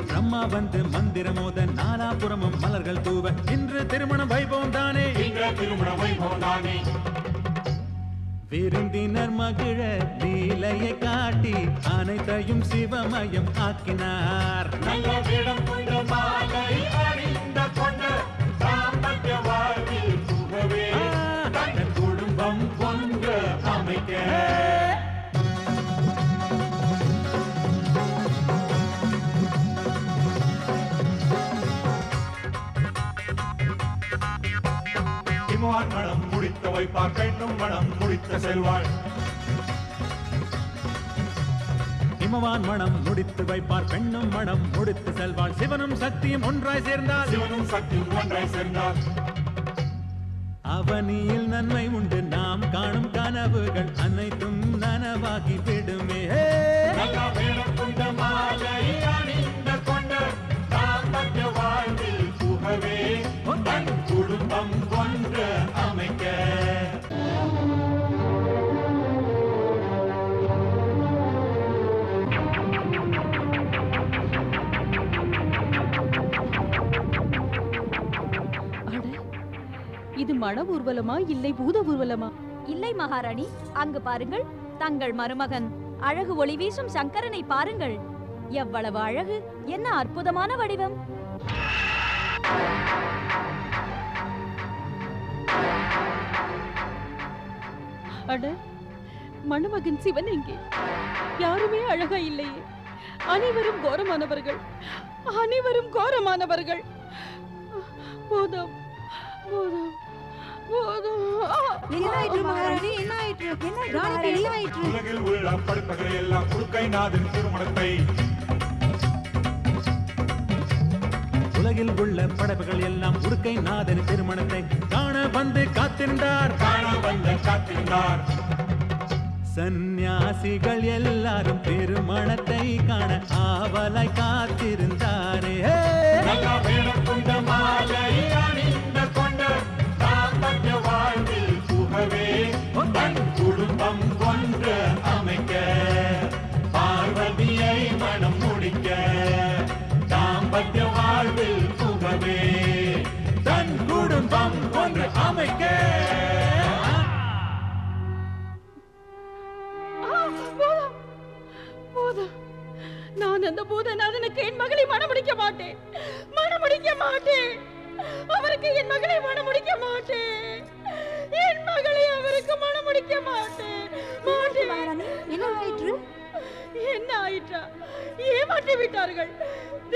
பிரம்மா வந்து மந்திரம் மோத, நாலாபுரமும் மலர்கள் தூவ. இன்று திருமண வைபவம் தானே, இன்று திருமண வைபவம் தானே. விருந்தினர் மகிழ லீலையை காட்டி அனைத்தையும் சிவமயம் ஆக்கினார். நல்ல வேடம் கொண்ட மாலை அணிந்து கொண்ட தாம்பத்திய வாழ்வில் புகவே தன் குடும்பம் ஒன்று அமைக்க. இமான் மனம் முடித்த வைப்பார், பெண்ணும் மனம் முடித்த செல்வாள். இமவான் மனம் முடித்து வைப்பார், பெண்ணும் மனம் முடித்து செல்வாள். சிவனும் சக்தியும் ஒன்றாய் சேர்ந்தால், சிவனும் சக்தியும் ஒன்றாய் சேர்ந்தால் அவனியில் நன்மை உண்டு. நாம் காணும் கனவுகள் அனைத்தும் நனவாகி விடுமே. நல்ல வேடம் கொண்ட மாலை அணிந்து கொண்ட தாம்பத்திய வாழ்வில் புகவே தன் குடும்பம் ஒன்று அமைக்க. மன ஊர்வலமா இல்லை பூத ஊர்வலமா? இல்லை மகாராணி, அங்கு பாருங்கள், தங்கள் மருமகன் அழகு ஒளி வீசும் சங்கரனை பாருங்கள். எவ்வளவு அழகு, என்ன அற்புதமான வடிவம்! அட, மணமகன் சிவன் எங்கே? யாருமே அழகா இல்லையே. அனைவரும் கோரமானவர்கள், அனைவரும் கோரமானவர்கள். போதும் போதும் போதும். என்னாயிற்று மகாராணி? என்னாயிற்று? ராணிக்கு என்னாயிற்று? உலகில் உள்ள படைப்புகளை எல்லாம் குறுக்கைநாதன் திருமணத்தை உலகில் உள்ள படைப்புகள் எல்லாம் உடுக்கைநாதன் திருமணத்தை காண வந்து காத்திருந்தார், காண வந்து காத்திருந்தார். சந்நியாசிகள் எல்லாரும் திருமணத்தை காண ஆவலாய் காத்திருந்தாரே. வேடம் கொண்ட மாலை அணிந்த கொண்ட தாம்பத்ய வாழ்வில் புகவே தன் குடும்பம் கொன்று அமைக்க பார்வதியை மனம் முடிக்க தாம்பத்ய வாழ்வில் புகவே தன் குடும்பம் கொன்று அமைக்க. நான் அந்த பூதநாதனுக்கு என் மகளை மணமுடிக்க மாட்டேன், மணமுடிக்க மாட்டேன். அவருக்கு என் மகளை மணமுடிக்க மாட்டேன், என் மகளை அவருக்கு மணமுடிக்க மாட்டேன். என்ன ஆயிற்று? என்ன ஆயிற்றா? ஏமாற்றி விட்டார்கள்.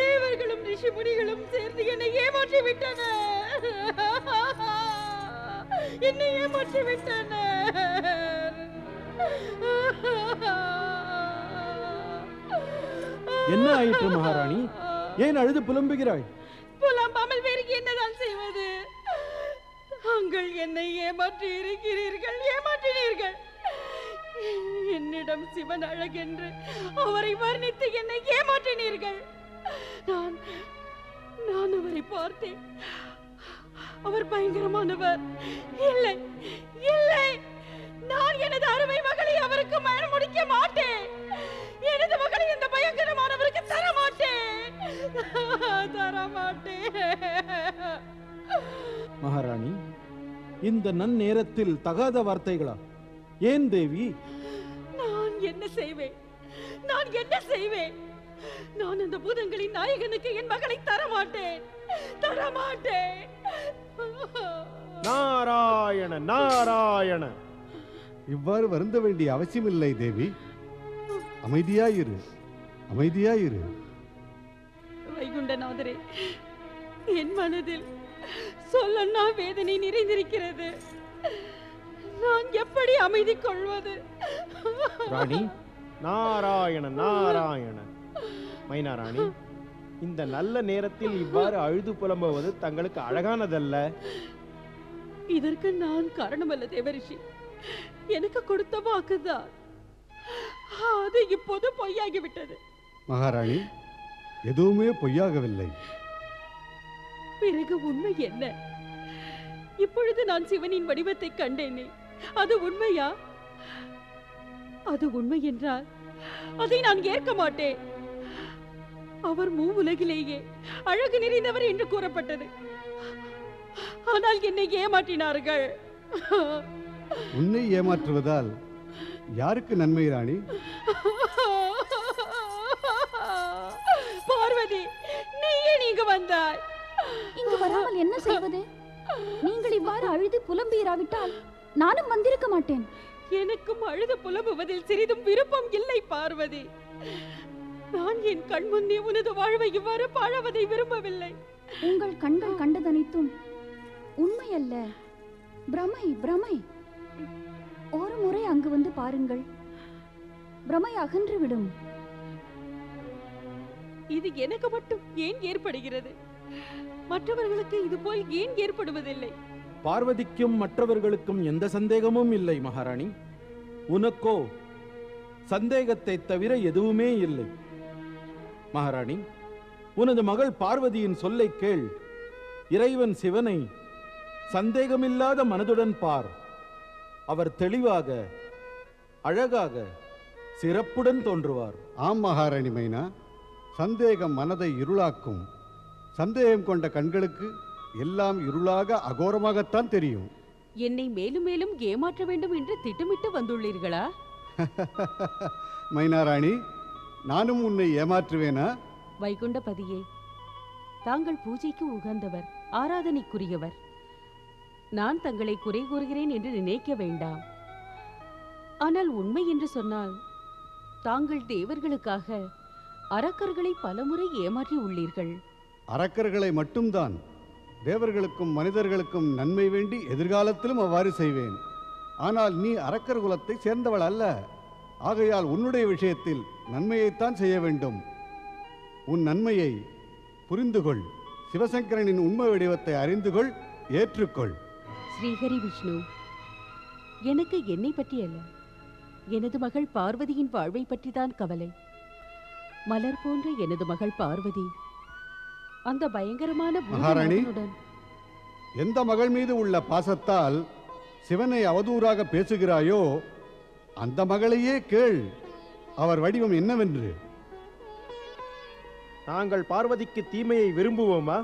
தேவர்களும் ரிஷி முனிகளும் சேர்ந்து என்னை ஏமாற்றி விட்டனர், என்னை ஏமாற்றி விட்டனர். என்ன ஆயிற்று மகாராணி? ஏன் அழுது புலம்புகிறாய்? புலம்பாமல் வேறு என்னதான் செய்வது? தாங்கள் என்னை ஏமாற்றி இருக்கிறீர்கள், ஏமாற்றினீர்கள். என்னிடம் சிவன் அழகென்று அவரை வர்ணித்து என்னை ஏமாற்றினீர்கள். நான் அவரை பார்த்தேன், அவர் பயங்கரமானவர். இல்லை இல்லை, நான் எனது அருமை மகளை அவருக்கு மணமுடிக்க மாட்டேன். எனது மகளை இந்த பயங்கரமானவருக்கு தர மாட்டேன், தர மாட்டேன். மகாராணி, இந்த நன்னேரத்தில் தகாத வார்த்தைகளா? ஏன் தேவி? நான் என்ன செய்வேன்? நான் என்ன செய்வேன்? நான் அந்த பூதங்களின் நாயகனுக்கு என் மகளை தர மாட்டேன், தர மாட்டேன். நாராயண நாராயண. இவ்வாறு வருந்த வேண்டிய அவசியமில்லை தேவி. அமைதியாயிரு, அமைதியாயிரு. வைகுண்டநாதரே, என் மனதில் சொல்லன்னா வேதனை நிறைந்திருக்கிறது. நான் எப்படி அமைதி கொள்வது? ராணி, நாராயண நாராயண. மைனாராணி, இந்த நல்ல நேரத்தில் இவ்வாறு அழுது புலம்புவது தங்களுக்கு அழகானதல்ல. இதற்கு நான் காரணமல்ல தேவரிஷி, எனக்கு கொடுத்த வாக்குதான். அது இப்போது பொய்யாகிவிட்டது. மகாராணி, எதுவுமே பொய்யாகவில்லை. பிறகு உண்மை என்ன? இப்பொழுது நான் சிவனின் வடிவத்தை கண்டேனே, அது உண்மையா? அது உண்மை என்றால் அதை நான் ஏற்க மாட்டேன். அவர் மூவுலகிலேயே அழகு நிறைந்தவர் என்று கூறப்பட்டது. ஆனால் என்னை ஏமாற்றினார்கள். உன்னை ஏமாற்றுவதால் யாருக்கு நன்மை ராணி? பார்வதி, நீ ஏன் இங்கு வந்தாய்? இங்கு வராமல் என்ன செய்வது? நீங்கள் இவ்வாறு அழுது புலம்பிராவிட்டால் நானும் வந்திருக்க மாட்டேன். எனக்கும் அழுது புலம்புவதில் சிறிதும் விருப்பம் இல்லை பார்வதி. நான் என் கண் முன்னே உனது வாழ்வை இவ்வாறு பாழவதை விரும்பவில்லை. உங்கள் கண்கள் கண்டதனைத்தும் உண்மை அல்ல, பிரமை, பிரமை. ஒரு முறை அங்கு வந்து பாருங்கள், பிரமை அகன்றுவிடும். இது எனக்கு மட்டும் ஏன் ஏற்படுகிறது? மற்றவர்களுக்கு இது போல் ஏன் ஏற்படுவதில்லை? பார்வதிக்கும் மற்றவர்களுக்கும் எந்த சந்தேகமும் இல்லை மகாராணி. உனக்கோ சந்தேகத்தை தவிர எதுவுமே இல்லை. மகாராணி, உனது மகள் பார்வதியின் சொல்லை கேள். இறைவன் சிவனை சந்தேகமில்லாத மனதுடன் பார். அவர் தெளிவாக, அழகாக, சிறப்புடன் தோன்றுவார். ஆம் மகாராணி மைனா, சந்தேகம் மனதை இருளாக்கும். சந்தேகம் கொண்ட கண்களுக்கு எல்லாம் இருளாக அகோரமாகத்தான் தெரியும். என்னை மேலும் மேலும் ஏமாற்ற வேண்டும் என்று திட்டமிட்டு வந்துள்ளீர்களா? மைனாராணி, நானும் உன்னை ஏமாற்றுவேனா? வைகுண்டபதியே, தாங்கள் பூஜைக்கு உகந்தவர், ஆராதனைக்குரியவர். நான் தங்களை குறை கூறுகிறேன் என்று நினைக்க வேண்டாம். ஆனால் உண்மை என்று சொன்னால் தாங்கள் தேவர்களுக்காக அரக்கர்களை பலமுறை ஏமாற்றி உள்ளீர்கள். அரக்கர்களை மட்டும்தான், தேவர்களுக்கும் மனிதர்களுக்கும் நன்மை வேண்டி எதிர்காலத்திலும் அவ்வாறு செய்வேன். ஆனால் நீ அரக்கர் குலத்தை சேர்ந்தவள் அல்ல. ஆகையால் உன்னுடைய விஷயத்தில் நன்மையைத்தான் செய்ய வேண்டும். உன் நன்மையை புரிந்துகொள். சிவசங்கரனின் உண்மை வடிவத்தை அறிந்துகொள், ஏற்றுக்கொள். ஸ்ரீஹரி விஷ்ணு, எனக்கு என்னை பற்றி அல்ல, எனது மகள் பார்வதியின் வாழ்வை பற்றிதான் கவலை. மலர் போன்ற எனது மகள் பார்வதி அந்த பயங்கரமான மகாராணி, பூதநாதனுடன் எந்த மகள் மீது உள்ள பாசத்தால் சிவனை அவதூறாக பேசுகிறாயோ அந்த மகளையே கேள், அவர் வடிவம் என்னவென்று. நாங்கள் பார்வதிக்கு தீமையை விரும்புவோமா?